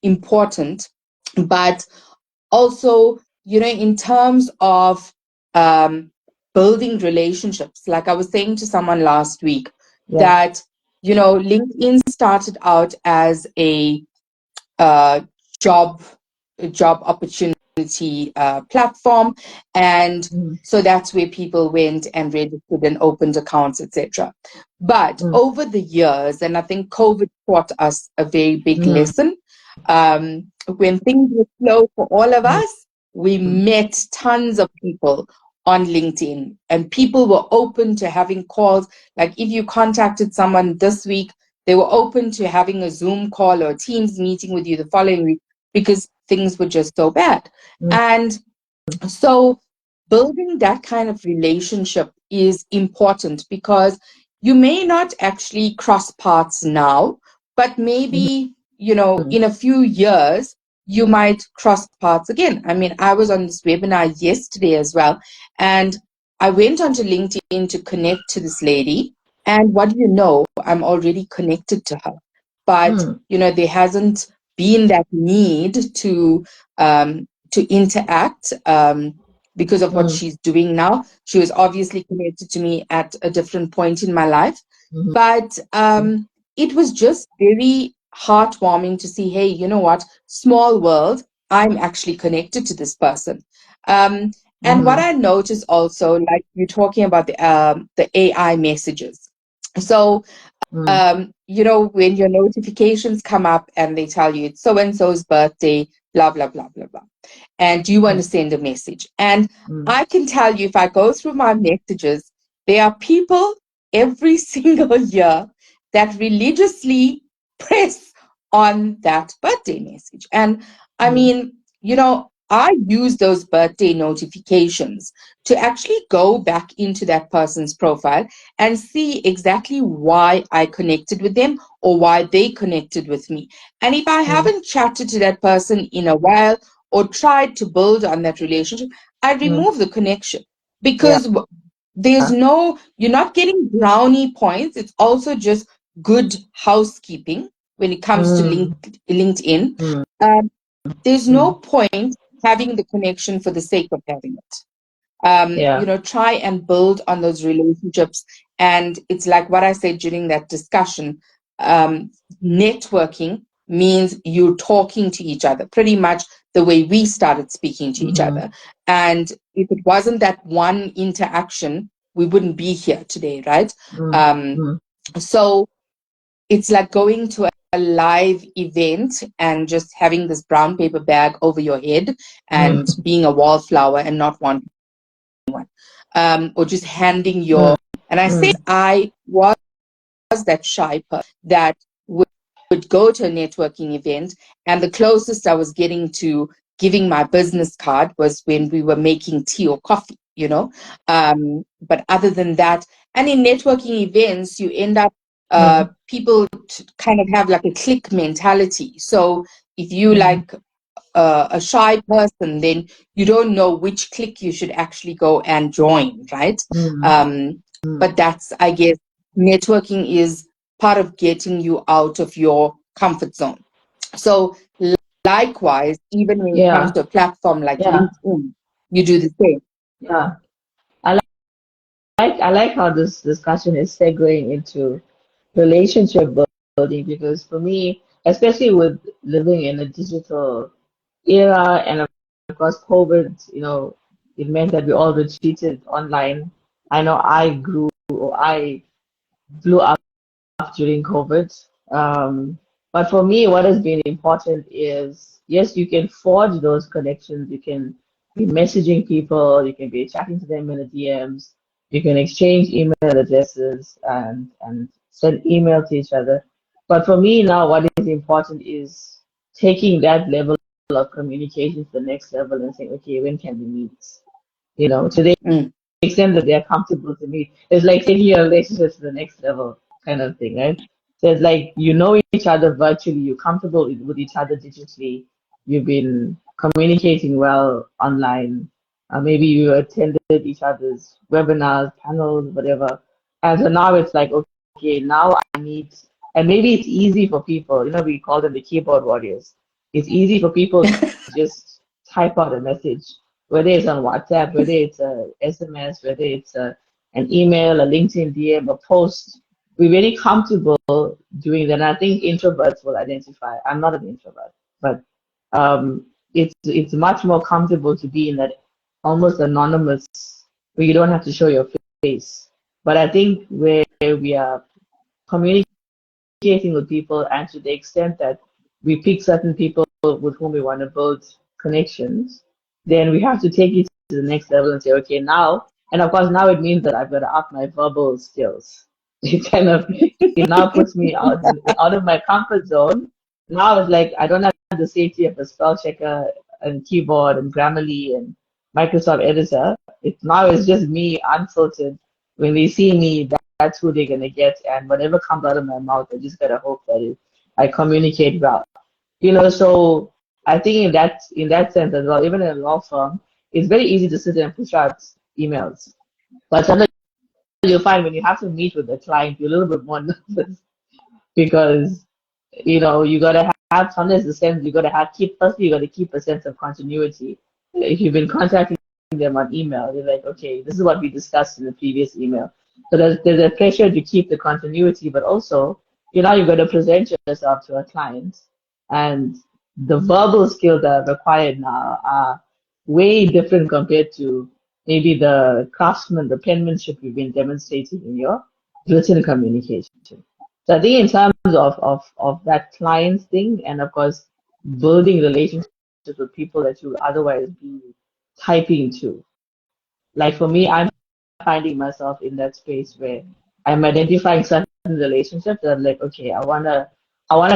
important. But also, in terms of building relationships, like I was saying to someone last week, that LinkedIn started out as a job opportunity platform, and so that's where people went and registered and opened accounts, etc. But over the years, and I think COVID taught us a very big lesson, when things were slow for all of us, we met tons of people on LinkedIn, and people were open to having calls. Like if you contacted someone this week, they were open to having a Zoom call or a Teams meeting with you the following week, because things were just so bad. And so building that kind of relationship is important, because you may not actually cross paths now, but maybe, in a few years, you might cross paths again. I mean, I was on this webinar yesterday as well, and I went onto LinkedIn to connect to this lady. And what do you know? I'm already connected to her. But, there hasn't been that need to interact because of what she's doing now. She was obviously connected to me at a different point in my life. But it was just very heartwarming to see, hey, you know what? Small world, I'm actually connected to this person. And what I noticed also, like you're talking about the AI messages. So, when your notifications come up and they tell you it's so-and-so's birthday, blah, blah, blah, blah, blah, and you want to send a message. And I can tell you, if I go through my messages, there are people every single year that religiously press on that birthday message. And I mean, I use those birthday notifications to actually go back into that person's profile and see exactly why I connected with them or why they connected with me. And if I haven't chatted to that person in a while or tried to build on that relationship, I remove the connection, because there's you're not getting brownie points. It's also just good housekeeping when it comes to LinkedIn. There's no point having the connection for the sake of having it. Try and build on those relationships. And it's like what I said during that discussion, networking means you're talking to each other, pretty much the way we started speaking to each other. And if it wasn't that one interaction, we wouldn't be here today, right? So it's like going to a live event and just having this brown paper bag over your head and being a wallflower and not wanting one, or just handing your, and I say I was that shy person that would go to a networking event, and the closest I was getting to giving my business card was when we were making tea or coffee, but other than that, and in networking events, you end up people kind of have like a clique mentality. So if you like a shy person, then you don't know which clique you should actually go and join, right? But that's, I guess, networking is part of getting you out of your comfort zone. So likewise, even when it comes Yeah, to a platform like yeah, LinkedIn, you do the same. yeah. I like how this discussion is segueing into relationship building, because for me, especially with living in a digital era, and of course COVID, it meant that we all retreated online. I know I grew, or I blew up during COVID. But for me, what has been important is, yes, you can forge those connections. You can be messaging people. You can be chatting to them in the DMs. You can exchange email addresses and send email to each other. But for me now, what is important is taking that level of communication to the next level and saying, okay, when can we meet? To the Mm. extent that they're comfortable to meet. It's like taking your relationship to the next level kind of thing, right? So it's like you know each other virtually, you're comfortable with each other digitally, you've been communicating well online, maybe you attended each other's webinars, panels, whatever. And so now it's like, okay, now I need, and maybe it's easy for people, we call them the keyboard warriors. It's easy for people to just type out a message, whether it's on WhatsApp, whether it's a SMS, whether it's an email, a LinkedIn DM, a post. We're very comfortable doing that. And I think introverts will identify. I'm not an introvert, but it's much more comfortable to be in that almost anonymous, where you don't have to show your face. But I think where we are communicating with people, and to the extent that we pick certain people with whom we want to build connections, then we have to take it to the next level and say, okay, now, and of course, now it means that I've got to up my verbal skills. It now puts me out of my comfort zone. Now it's like I don't have the safety of a spell checker and keyboard and Grammarly and Microsoft Editor. It's just me unfiltered. When they see me, that's who they're gonna get, and whatever comes out of my mouth, I just gotta hope that I communicate well. So I think in that sense as well, even in a law firm, it's very easy to sit there and push out emails. But sometimes you'll find when you have to meet with the client, you're a little bit more nervous, because you gotta have sometimes the sense you gotta have keep firstly you gotta keep a sense of continuity. If you've been contacting them on email, they're like, okay, this is what we discussed in the previous email. So there's a pressure to keep the continuity, but also you've got to present yourself to a client, and the verbal skills that are required now are way different compared to maybe the craftsman, the penmanship you've been demonstrating in your written communication. So I think in terms of that client thing, and of course building relationships with people that you would otherwise be typing to. Like for me, I'm finding myself in that space where I'm identifying certain relationships that I'm like, okay, I wanna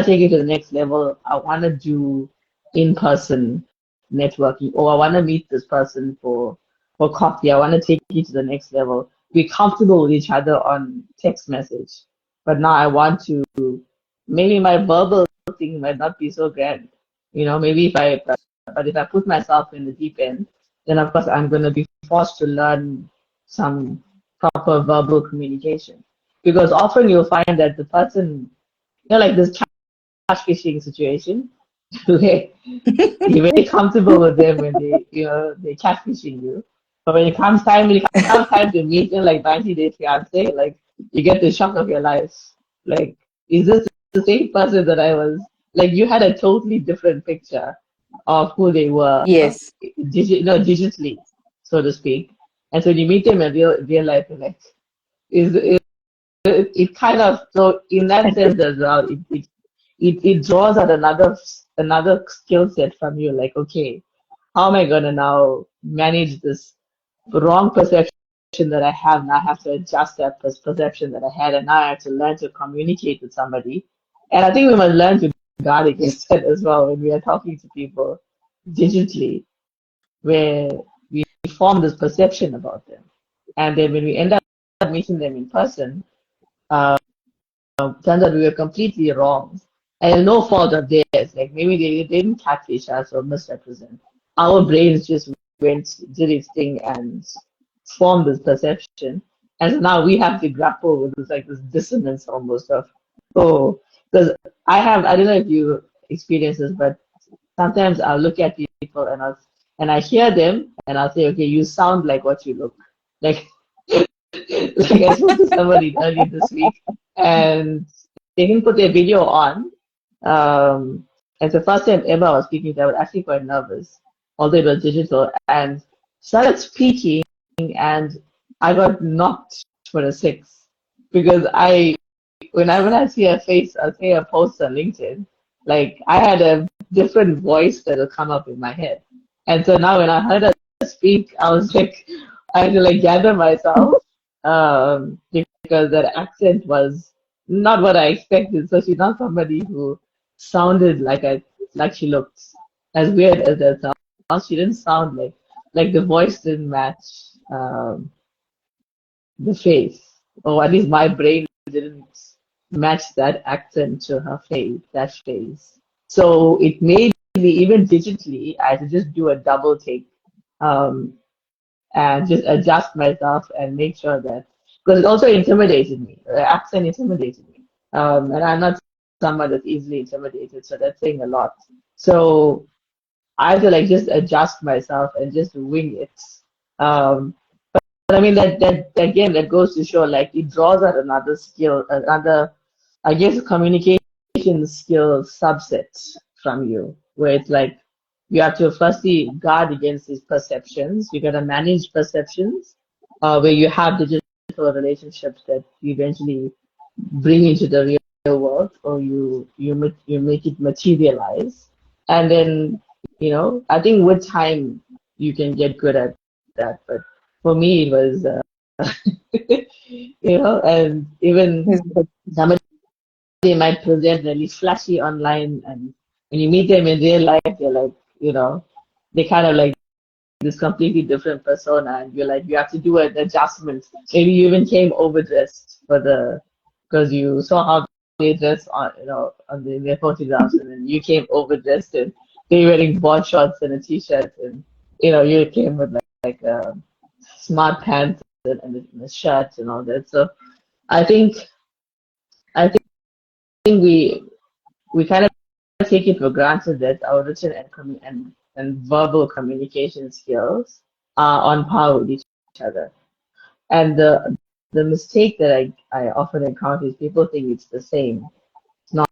take it to the next level. I wanna do in-person networking, or I wanna meet this person for coffee. I wanna take it to the next level. Be comfortable with each other on text message. But now I want to, maybe my verbal thing might not be so grand. Maybe if I put myself in the deep end, then of course I'm going to be forced to learn some proper verbal communication. Because often you'll find that the person, like this catfishing situation, where you're very comfortable with them when they're catfishing you. But when it comes time to meet in like 90 Day Fiance, like you get the shock of your life. Like, is this the same person that I was? Like, you had a totally different picture of who they were, Yes. digitally, so to speak. And so when you meet them in real life, you're like, is it kind of, so in that sense as well, it draws out another skill set from you. Like, okay, how am I gonna now manage this wrong perception that I have? Now I have to adjust that perception that I had, and now I have to learn to communicate with somebody. And I think we must learn to guard against that as well when we are talking to people digitally, where we form this perception about them, and then when we end up meeting them in person, turns out we were completely wrong. and no fault of theirs. Like maybe they didn't catfish us or misrepresent. Our brains just did its thing and formed this perception. And so now we have to grapple with this dissonance almost of, oh, because I don't know if you experience this, but sometimes I'll look at people and I hear them and I'll say, okay, you sound like what you look like. Like I spoke to somebody earlier this week and they didn't put their video on. And the first time ever I was speaking to them, I was actually quite nervous, although it was digital, and started speaking and I got knocked for a six because when I see a face, I'll say a post on LinkedIn, like I had a different voice that'll come up in my head. And so now when I heard her speak, I was like, I had to like gather myself, because that accent was not what I expected. So she's not somebody who sounded like she looked. As weird as that sounds, she didn't sound like the voice didn't match the face, or at least my brain didn't match that accent to her face, that face. So it made me, even digitally, I had to just do a double take, um, and just adjust myself and make sure that, because it also intimidated me. The accent intimidated me. And I'm not someone that's easily intimidated, so that's saying a lot. So I have to like just adjust myself and just wing it. Um, but I mean that again, that goes to show like it draws out another skill, another, I guess, communication skill subset from you, where it's like you have to firstly guard against these perceptions. You got to manage perceptions, where you have digital relationships that you eventually bring into the real world, or you make it materialize, and then I think with time you can get good at that. But for me, it was and even somebody might present really flashy online, and when you meet them in real life, they're like, they kind of like this completely different persona, and you're like, you have to do an adjustment. Maybe you even came overdressed because you saw how they dress on, their photographs, and then you came overdressed, and they were wearing board shorts and a t-shirt, and you came with like smart pants and a shirt and all that. So I think I think we kind of take it for granted that our written and verbal communication skills are on par with each other. And the mistake that I often encounter is people think it's the same. It's not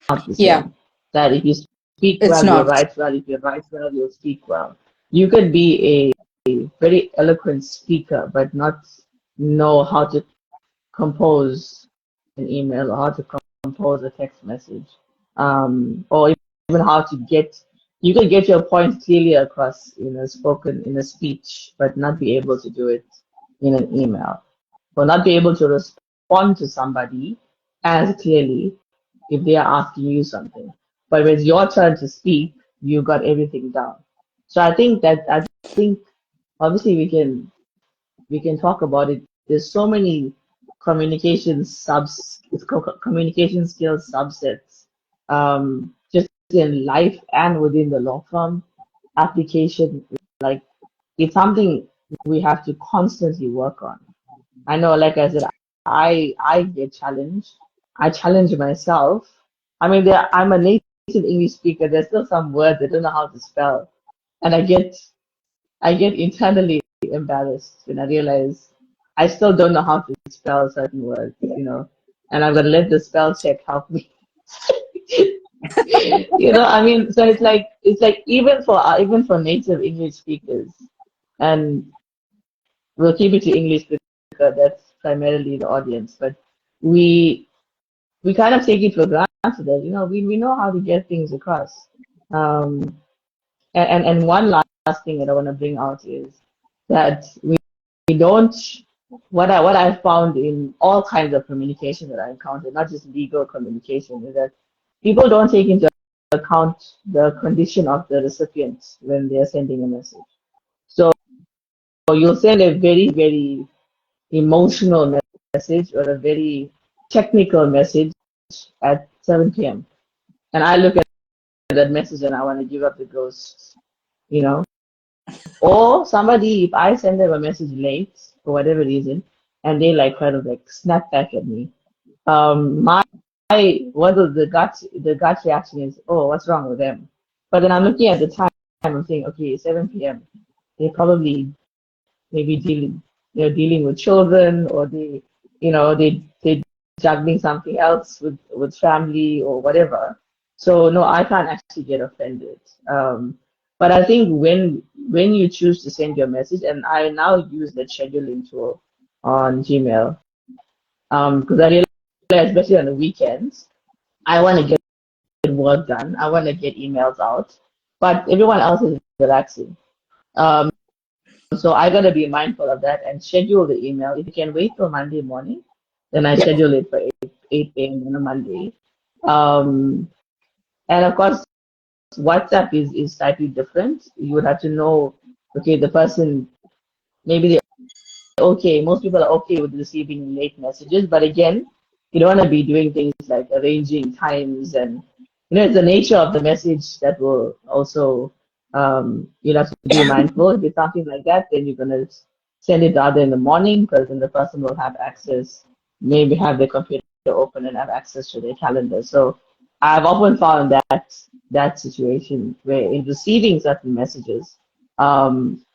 the Yeah, same. That if you speak it's well, you'll not. write well. If you write well, you'll speak well. You could be a very eloquent speaker, but not know how to compose an email, or how to compose a text message, or even how to you could get your point clearly across in a speech, but not be able to do it in an email, or not be able to respond to somebody as clearly if they are asking you something. But when it's your turn to speak, you got everything down. So I think obviously we can talk about it. There's so many communication skills subsets, just in life and within the law firm application. Like it's something we have to constantly work on. I know, like I said, I get challenged. I challenge myself. I mean, I'm a native English speaker. There's still some words I don't know how to spell, and I get internally embarrassed when I realize I still don't know how to spell certain words, and I'm gonna let the spell check help me. I mean, so it's like even for native English speakers, and we'll keep it to English because that's primarily the audience, but we we kind of take it for granted that we know how to get things across. Um, and one last thing that I want to bring out is that we don't. What I found in all kinds of communication that I encounter, not just legal communication, is that people don't take into account the condition of the recipient when they are sending a message. So you'll send a very, very emotional message or a very technical message at 7 p.m. and I look at that message and I want to give up the ghost, you know. Or somebody, if I send them a message late for whatever reason, and they like kind of like snap back at me, my what was the gut reaction is, oh, what's wrong with them? But then I'm looking at the time, I'm saying, okay, 7 p.m. They probably maybe dealing with children, or they juggling something else with family or whatever. So no, I can't actually get offended. But I think when you choose to send your message, and I now use the scheduling tool on Gmail, because I realize, especially on the weekends, I want to get work done. I want to get emails out, but everyone else is relaxing. Um, so I gotta be mindful of that and schedule the email. If you can wait till Monday morning, then I schedule it for 8 a.m. on a Monday. Um, and of course, WhatsApp is slightly different. You would have to know, okay, the person, maybe they okay. Most people are okay with receiving late messages, but again, you don't want to be doing things like arranging times, and it's the nature of the message that will also you'll have to be mindful. If it's something like that, then you're gonna send it rather in the morning, because then the person will have access, maybe have their computer open and have access to their calendar. So I've often found that situation where in receiving certain messages, um,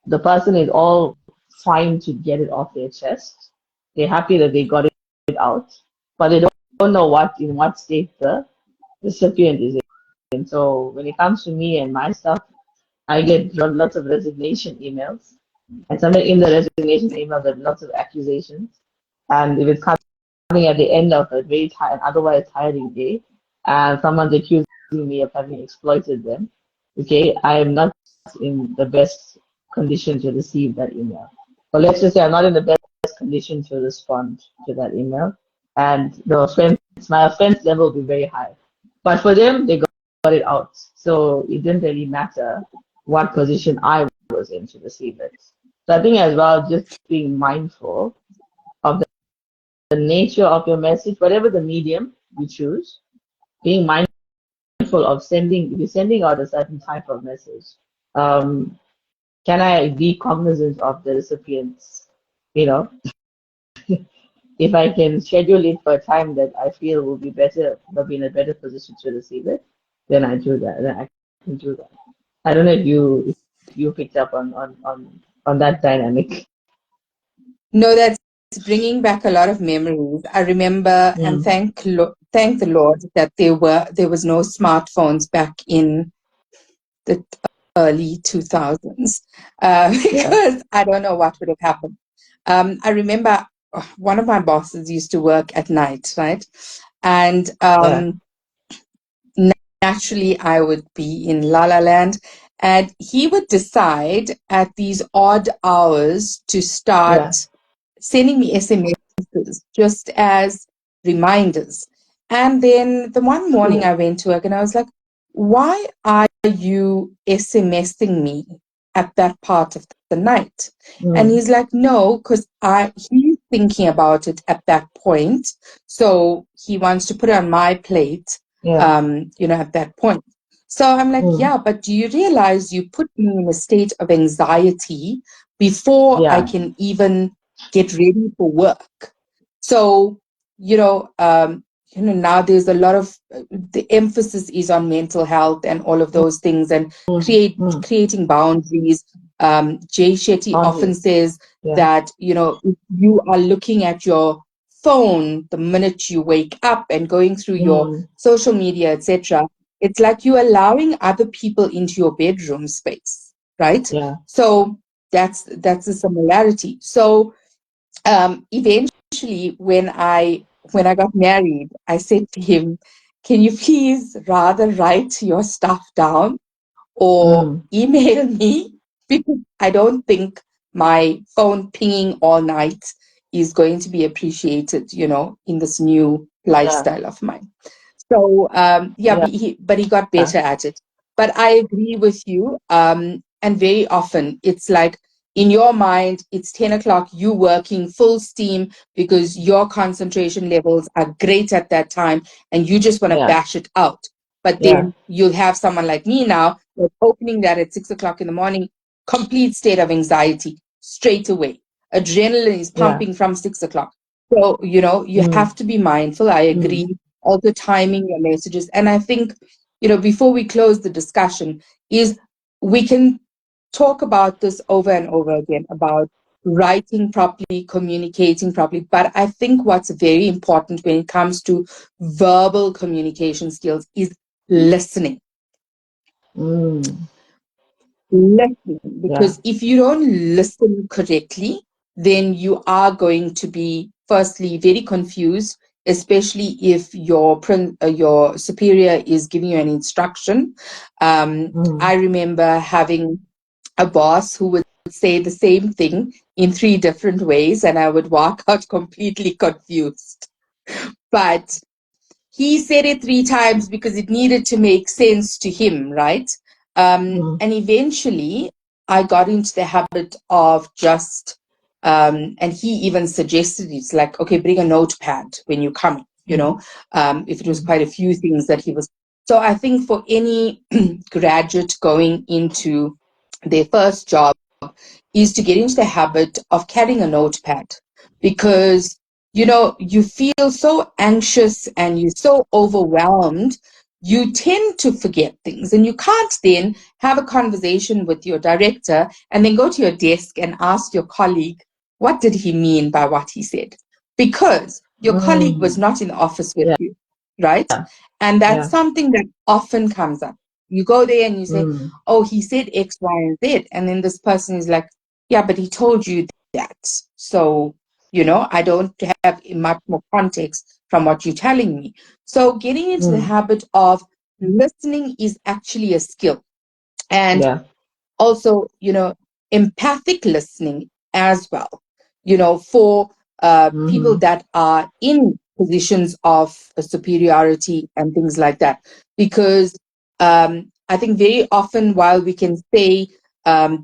the person is all trying to get it off their chest. They're happy that they got it out, but they don't know in what state the recipient is in. So when it comes to me and my stuff, I get lots of resignation emails, and somewhere in the resignation emails there are lots of accusations. And if it's coming at the end of a very tired, otherwise tiring day, and someone's accusing me of having exploited them, okay, I am not in the best condition to receive that email. But let's just say I'm not in the best condition to respond to that email, and my offense level will be very high. But for them, they got it out, so it didn't really matter what position I was in to receive it. So I think as well, just being mindful of the nature of your message, whatever the medium you choose, being mindful of if you're sending out a certain type of message, um, can I be cognizant of the recipients? You know, if I can schedule it for a time that I feel will be better, will be in a better position to receive it, then I do that. Then I can do that. I don't know if you picked up on that dynamic. No, that's bringing back a lot of memories. I remember, and Mm. thank the Lord that there was no smartphones back in the early 2000s, Yeah, because I don't know what would have happened. I remember one of my bosses used to work at night, right? And yeah, naturally, I would be in La La Land, and he would decide at these odd hours to yeah. start sending me SMSs just as reminders. And then the one morning True. I went to work and I was like, why are you SMSing me at that part of the night? And Mm. he's like, no, because he's thinking about it at that point. So he wants to put it on my plate, Yeah. at that point. So I'm like, Mm. yeah, but do you realize you put me in a state of anxiety before I Yeah. can even get ready for work? So, now there's a lot of the emphasis is on mental health and all of those things, and Mm. Mm. creating boundaries. Jay Shetty often Boundaries. says Yeah. that, if you are looking at your phone the minute you wake up and going through your Mm. social media, etc., it's like you're allowing other people into your bedroom space, right? Yeah. So that's a similarity. So eventually, when I got married, I said to him, "Can you please rather write your stuff down or Mm. email me, because I don't think my phone pinging all night is going to be appreciated, in this new Yeah. lifestyle of mine." So yeah, Yeah. but he got better at it. But I agree with you. And very often it's like in your mind, it's 10 o'clock, you working full steam because your concentration levels are great at that time and you just want to Yeah. bash it out. But then you'll have someone like me now, that's opening that at 6 o'clock in the morning, complete state of anxiety straight away. Adrenaline is pumping from 6 o'clock. So, you have to be mindful. I agree. Also timing your messages. And I think, before we close the discussion, is we can talk about this over and over again about writing properly, communicating properly. But I think what's very important when it comes to verbal communication skills is listening. Listening. Because if you don't listen correctly, then you are going to be, firstly, very confused, especially if your superior is giving you an instruction. I remember having a boss who would say the same thing in 3 different ways, and I would walk out completely confused. But he said it 3 times because it needed to make sense to him, right? And eventually I got into the habit of just, and he even suggested it's like, okay, bring a notepad when you come, if it was quite a few things that he was. So I think for any graduate going into their first job is to get into the habit of carrying a notepad, because you feel so anxious and you're so overwhelmed, you tend to forget things, and you can't then have a conversation with your director and then go to your desk and ask your colleague, what did he mean by what he said? Because your colleague was not in the office with you, right? And that's something that often comes up. You go there and you say, oh, he said X, Y, and Z. And then this person is like, yeah, but he told you that. So, I don't have much more context from what you're telling me. So getting into the habit of listening is actually a skill. And also, empathic listening as well, for people that are in positions of superiority and things like that. Because I think very often, while we can say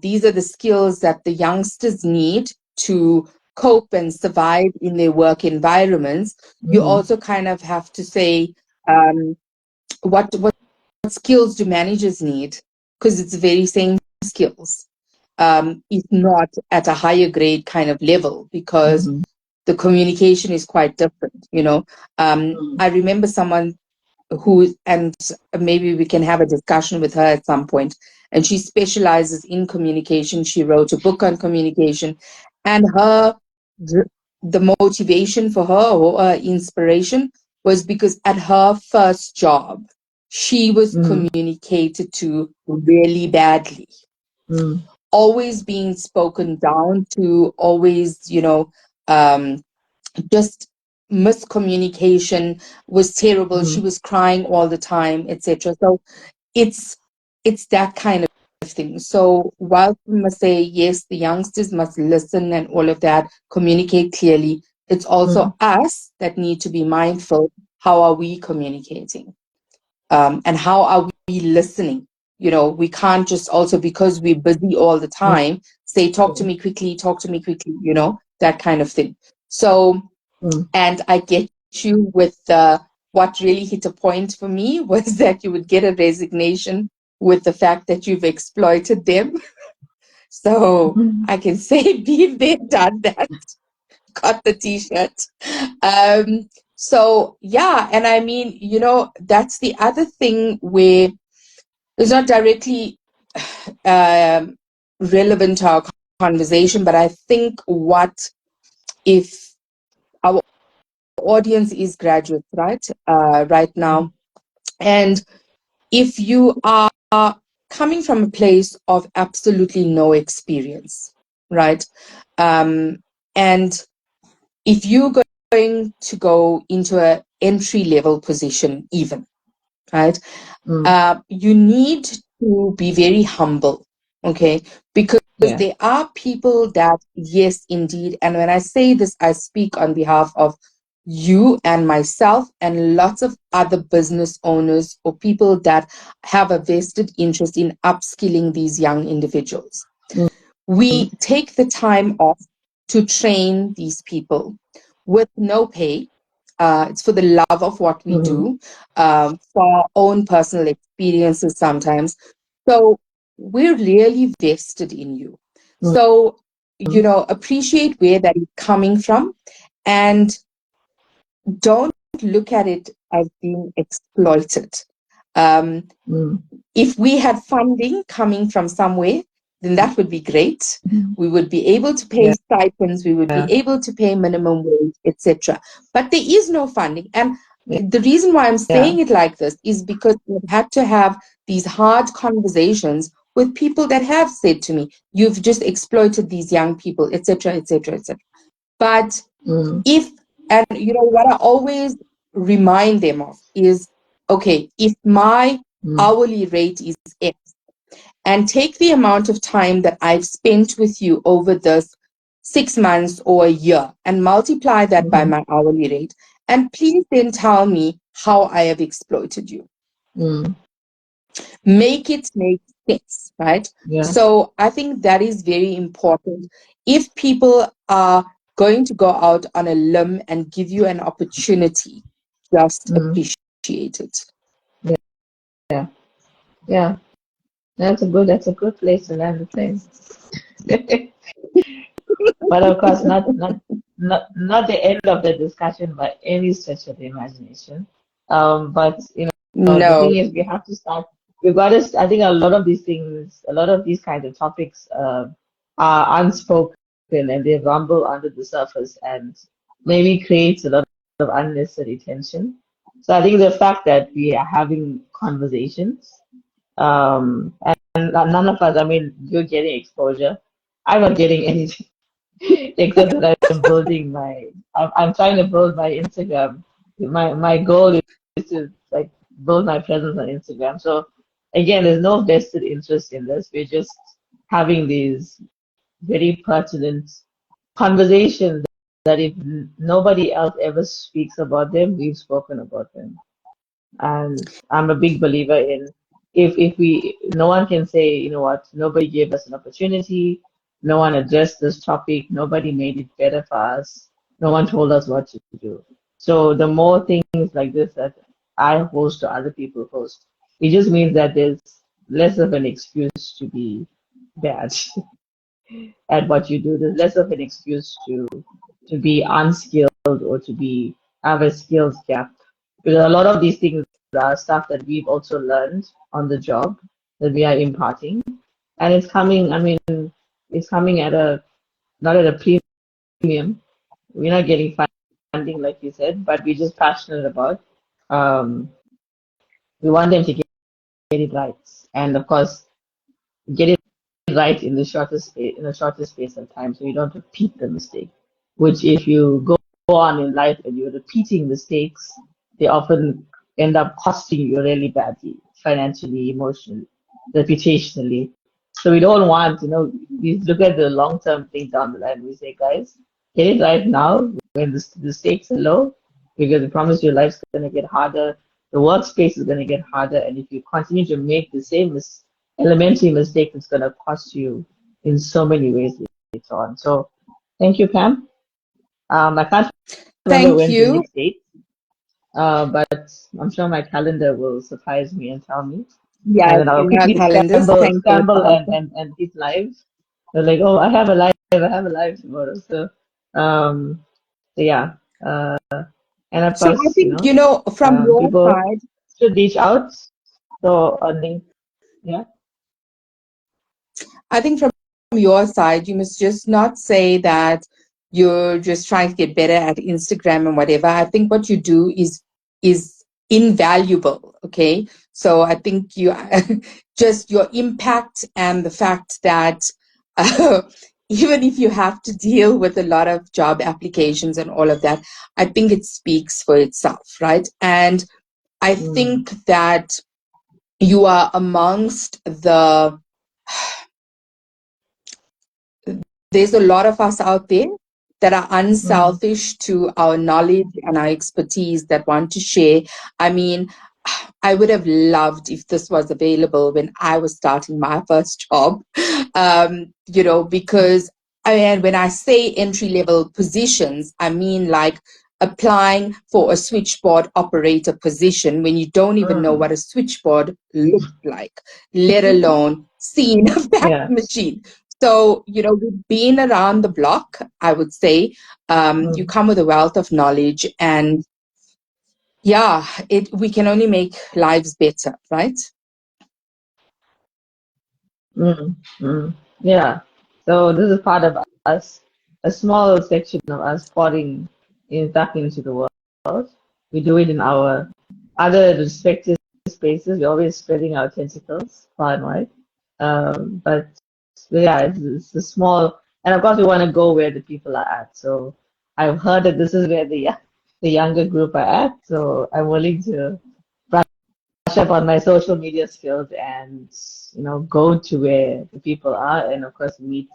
these are the skills that the youngsters need to cope and survive in their work environments, you also kind of have to say, what skills do managers need? Because it's the very same skills, if not at a higher grade kind of level, because the communication is quite different. I remember someone who, and maybe we can have a discussion with her at some point, and she specializes in communication. She wrote a book on communication, and the motivation for her, or inspiration, was because at her first job, she was communicated to really badly, always being spoken down to, always, just miscommunication was terrible. She was crying all the time, etc. So it's that kind of thing. So while we must say yes, the youngsters must listen and all of that, communicate clearly, it's also us that need to be mindful. How are we communicating? And how are we listening? We can't just also, because we're busy all the time, say, talk to me quickly, that kind of thing. So, and I get you with what really hit a point for me was that you would get a resignation with the fact that you've exploited them. So I can say, been there, done that, got the t-shirt. So yeah, and I mean, that's the other thing where it's not directly relevant to our conversation, but I think what if our audience is graduates, right? Right now, and if you are coming from a place of absolutely no experience, right? And if you're going to go into an entry level position, even, right? You need to be very humble, okay? Because there are people that, yes, indeed, and when I say this, I speak on behalf of you and myself and lots of other business owners or people that have a vested interest in upskilling these young individuals. We take the time off to train these people with no pay, It's for the love of what we do, for our own personal experiences sometimes. So we're really vested in you. So, appreciate where that is coming from, and don't look at it as being exploited. Um, if we had funding coming from somewhere, then that would be great. We would be able to pay stipends, we would be able to pay minimum wage, etc. But there is no funding. And the reason why I'm saying it like this is because we've had to have these hard conversations with people that have said to me, you've just exploited these young people, etc., etc., etc. But if, and what I always remind them of is, okay, if my hourly rate is X, and take the amount of time that I've spent with you over this 6 months or a year and multiply that by my hourly rate, and please then tell me how I have exploited you. Make it make sense, right? So I think that is very important. If people are going to go out on a limb and give you an opportunity, just appreciate it. Yeah. That's a good place to land the plane. But of course, not the end of the discussion by any stretch of the imagination. But the No. thing is, we have to start. We've got to. I think a lot of these things, a lot of these kinds of topics, are unspoken and they rumble under the surface and maybe creates a lot of unnecessary tension. So I think the fact that we are having conversations, and none of us, I mean, you're getting exposure. I'm not getting anything except that I'm trying to build my Instagram. My goal is to like build my presence on Instagram. So again, there's no vested interest in this. We're just having these very pertinent conversations that if nobody else ever speaks about them, we've spoken about them. And I'm a big believer in if we no one can say, you know what, nobody gave us an opportunity, no one addressed this topic, nobody made it better for us, no one told us what to do. So the more things like this that I host or other people host, it just means that there's less of an excuse to be bad at what you do. There's less of an excuse to be unskilled or to be have a skills gap. Because a lot of these things are stuff that we've also learned on the job that we are imparting. And it's coming, I mean, it's coming at a not at a premium. We're not getting funding like you said, but we're just passionate about. Um, we want them to get it right. And of course, get it right in the shortest space of time, so you don't repeat the mistake. Which, if you go on in life and you're repeating mistakes, they often end up costing you really badly, financially, emotionally, reputationally. So we don't want, we look at the long-term thing down the line. We say, guys, get it right now when the stakes are low, because I promise your life's going to get harder. The workspace is going to get harder, and if you continue to make the same elementary mistake, it's going to cost you in so many ways later on. So thank you, Pam. I can't remember Thank when's the you. next date, but I'm sure my calendar will surprise me and tell me. Yeah, And then it's I'll in our quickly calendars. Thank you. scramble and hit live. They're like, oh, I have a live tomorrow. So yeah. And of So I course, think, from your people side, should reach out. So on link, yeah. I think from your side, you must just not say that you're just trying to get better at Instagram and whatever. I think what you do is invaluable. Okay. So I think you just your impact and the fact that even if you have to deal with a lot of job applications and all of that, I think it speaks for itself, right? And I think that you are amongst there's a lot of us out there that are unselfish to our knowledge and our expertise that want to share. I mean, I would have loved if this was available when I was starting my first job, because when I say entry level positions, I mean like applying for a switchboard operator position when you don't even know what a switchboard looks like, let alone seeing a fax Yeah. machine. So, you know, we've been around the block, I would say. You come with a wealth of knowledge, and yeah, we can only make lives better, right? Yeah. So this is part of us, a small section of us pouring back into the world. We do it in our other respective spaces. We're always spreading our tentacles far and wide. But yeah, it's a small, and of course we want to go where the people are at. So I've heard that this is where the younger group are at. So I'm willing to up on my social media skills and go to where the people are and of course meet.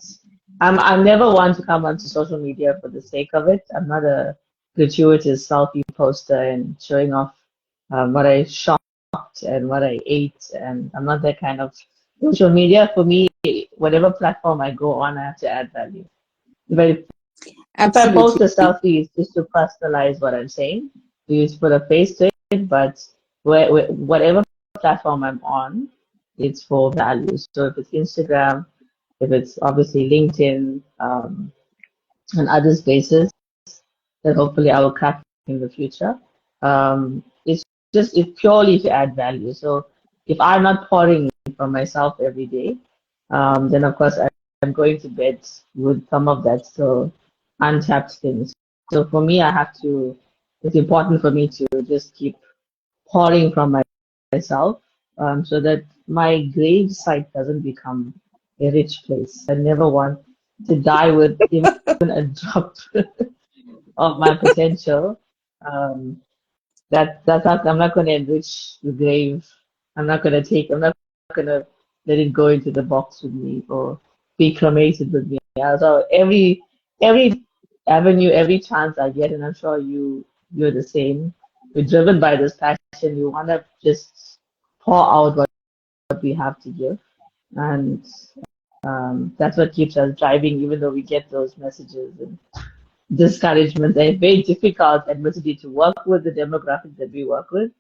I'm never one to come onto social media for the sake of it. I'm not a gratuitous selfie poster and showing off what I shopped and what I ate, and I'm not that kind of social media. For me, whatever platform I go on, I have to add value. But if I post Absolutely. a selfie, it's just to personalize what I'm saying. You just put a face to it, but whatever platform I'm on, it's for value. So if it's Instagram, if it's obviously LinkedIn, and other spaces that hopefully I will crack in the future, it's purely to add value. So if I'm not pouring from myself every day, then of course I'm going to bed with some of that still untapped things. So for me, it's important for me to just keep pouring from myself, so that my grave site doesn't become a rich place. I never want to die with even a drop of my potential. Um, that's not, I'm not going to enrich the grave. I'm not going to let it go into the box with me or be cremated with me. Yeah, so every avenue, every chance I get, and I'm sure you're the same. We're driven by this passion. You want to just pour out what we have to give, and that's what keeps us driving, even though we get those messages and discouragement. They're very difficult, admittedly, to work with the demographic that we work with.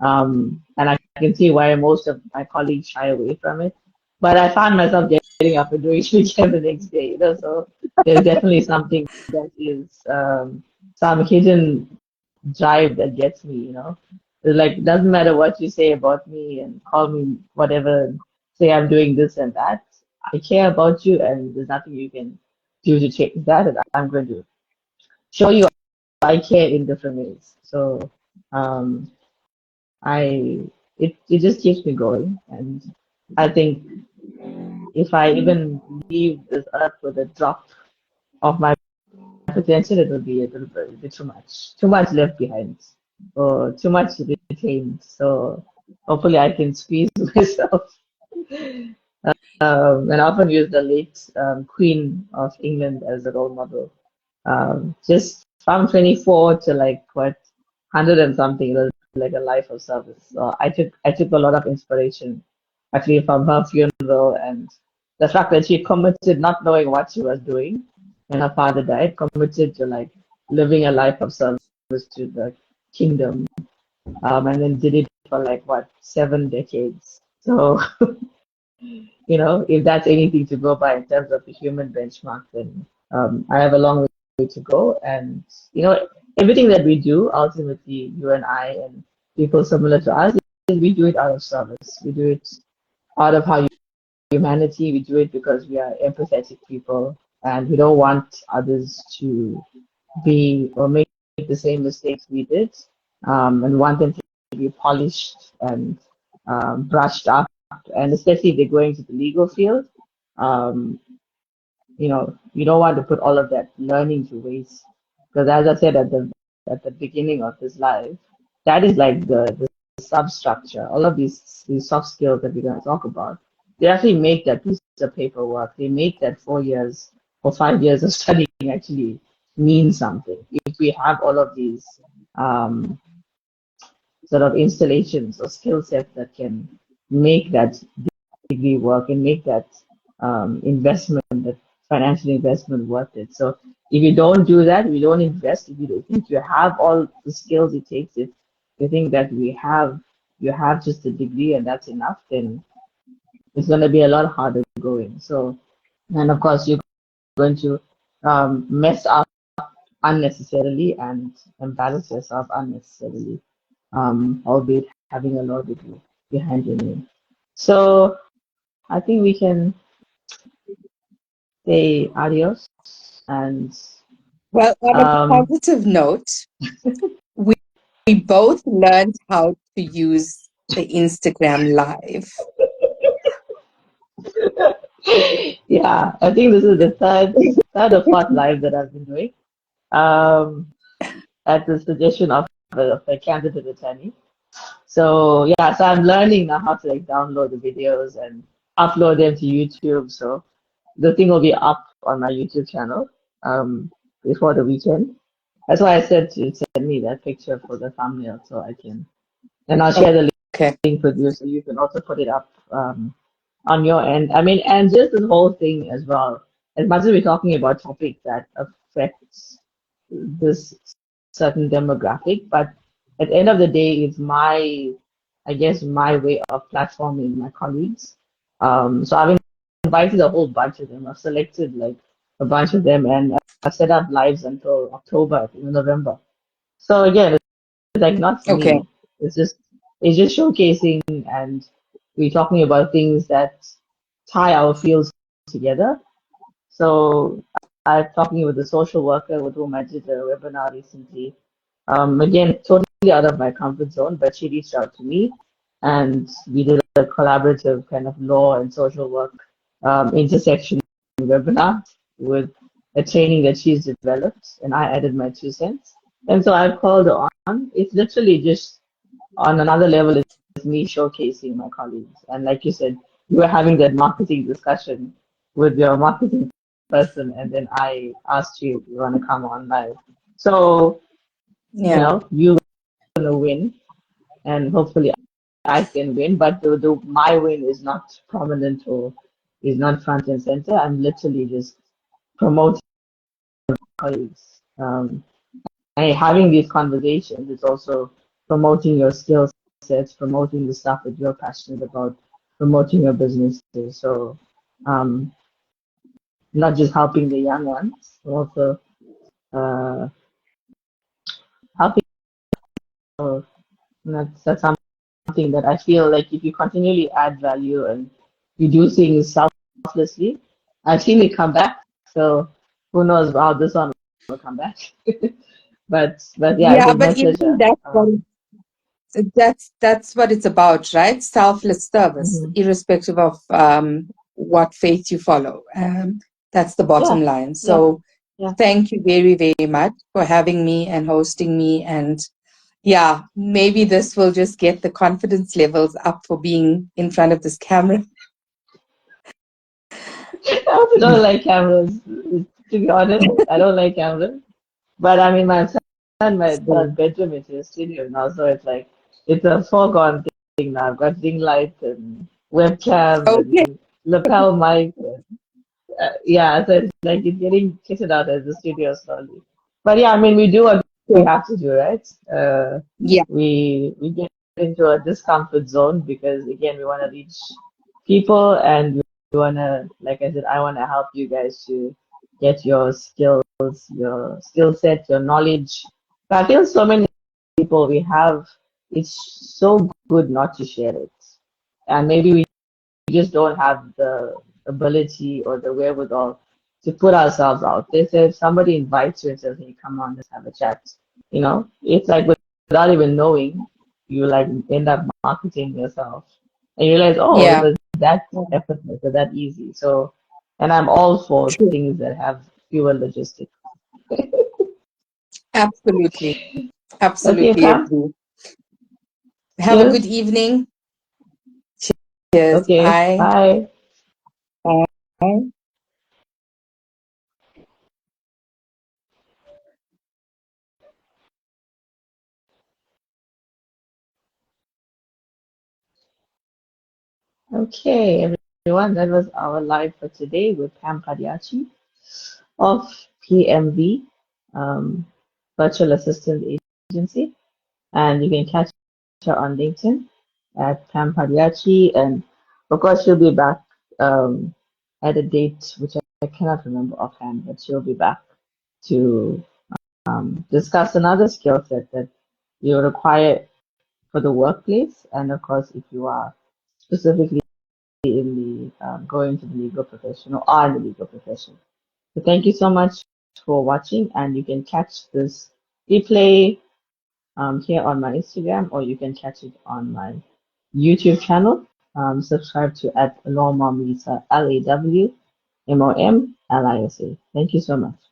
And I can see why most of my colleagues shy away from it. But I found myself getting up and doing it again the next day. So there's definitely something that is some hidden drive that gets me. It's like, it doesn't matter what you say about me and call me whatever, and say I'm doing this and that. I care about you, and there's nothing you can do to change that. And I'm going to show you I care in different ways. So um, I it just keeps me going, and I think if I even leave this earth with a drop of my potential, it will be a bit too much left behind, or too much retained. So hopefully I can squeeze myself. And I often use the late Queen of England as a role model. Just from 24 to like what 100 and something, it was like a life of service. So I took a lot of inspiration actually from her funeral, and the fact that she committed, not knowing what she was doing when her father died, committed to like living a life of service to the kingdom, and then did it for like what 7 decades. So if that's anything to go by in terms of the human benchmark, then I have a long way to go. And everything that we do, ultimately, you and I and people similar to us, we do it out of service. We do it out of our humanity. We do it because we are empathetic people, and we don't want others to be or make the same mistakes we did, and want them to be polished and brushed up. And especially if they're going to the legal field, um, you don't want to put all of that learning to waste. Because as I said at the beginning of this live, that is like the substructure. All of these soft skills that we're going to talk about, they actually make that piece of paper work. They make that 4 years or 5 years of studying actually mean something. If we have all of these um, sort of installations or skill sets that can make that degree work and make that investment, that financial investment worth it. So if you don't do that, if you don't invest, if you don't think you have all the skills it takes, if you think that you have just a degree and that's enough, then it's going to be a lot harder going. So, and of course, you're going to mess up unnecessarily and embarrass yourself unnecessarily, albeit having a law degree behind your name. So, I think we can say adios and Well, on a um, positive note, we, we both learned how to use the Instagram live. yeah, I think this is the third or fourth live that I've been doing. Um, at the suggestion of a candidate attorney. So yeah, so I'm learning now how to like download the videos and upload them to YouTube. So the thing will be up on my YouTube channel before the weekend. That's why I said to send me that picture for the thumbnail so I can, and I'll share the Okay. link with you so you can also put it up on your end. I mean, and just this whole thing as well. As much as we're talking about topics that affects this certain demographic, but at the end of the day, it's my, I guess, my way of platforming my colleagues. So I've invited a whole bunch of them. I've selected like a bunch of them, and I've set up lives until October, I think, November. So again, it's like not for Okay. me. It's just showcasing, and we're talking about things that tie our fields together. So I'm talking with a social worker with whom I did a webinar recently. Again, totally out of my comfort zone, but she reached out to me and we did a collaborative kind of law and social work intersection webinar with a training that she's developed, and I added my 2 cents. And so I've called her on. It's literally just on another level, it's me showcasing my colleagues. And like you said, you were having that marketing discussion with your marketing person, and then I asked you if you want to come on live. So, Yeah. you're going to win, and hopefully I can win, but my win is not prominent or is not front and center. I'm literally just promoting colleagues. And having these conversations is also promoting your skill sets, promoting the stuff that you're passionate about, promoting your businesses. So, um, not just helping the young ones, but also uh, helping. That's something that I feel like if you continually add value and you do things selflessly, I've seen it come back. So who knows how this one will come back. but yeah, it Yeah, was my but even pleasure. that's what it's about, right? Selfless service, Mhm. irrespective of what faith you follow. That's the bottom Yeah, line. yeah, So yeah. thank you very, very much for having me and hosting me. And yeah, maybe this will just get the confidence levels up for being in front of this camera. I also don't like cameras, to be honest. I don't like cameras. But I mean, my son, my So, bedroom is a studio now, so it's like it's a foregone thing now. I've got ring light and webcam okay. and lapel mic. Yeah, so it's like it's getting kitted out as a studio slowly. But yeah, I mean, we do what we So, have to do, right? yeah, We get into a discomfort zone because again, we want to reach people and we want to, like I said, I want to help you guys to get your skills, your skill set, your knowledge. But I feel so many people we have, it's so good not to share it. And maybe we just don't have the ability or the wherewithal to put ourselves out there. So if somebody invites you and says, "Hey, come on, let's have a chat," it's like without even knowing, you like end up marketing yourself, and you realize, oh, it yeah, was that effortless or that easy. So, and I'm all for true. things that have fewer logistics. Absolutely. Okay, Absolutely Pam. agree. Have a good Cheers. evening. Cheers. Okay. Bye. Bye. Bye. Okay, everyone. That was our live for today with Pam Padayachee of PMV Virtual Assistant Agency, and you can catch her on LinkedIn at Pam Padayachee, and of course she'll be back at a date which I cannot remember offhand, but she'll be back to discuss another skill set that you require for the workplace, and of course if you are specifically in the going to the legal profession or are in the legal profession. So thank you so much for watching, and you can catch this replay here on my Instagram, or you can catch it on my YouTube channel. Subscribe to at Lawmom Lisa, LAWMOMLISA. Thank you so much.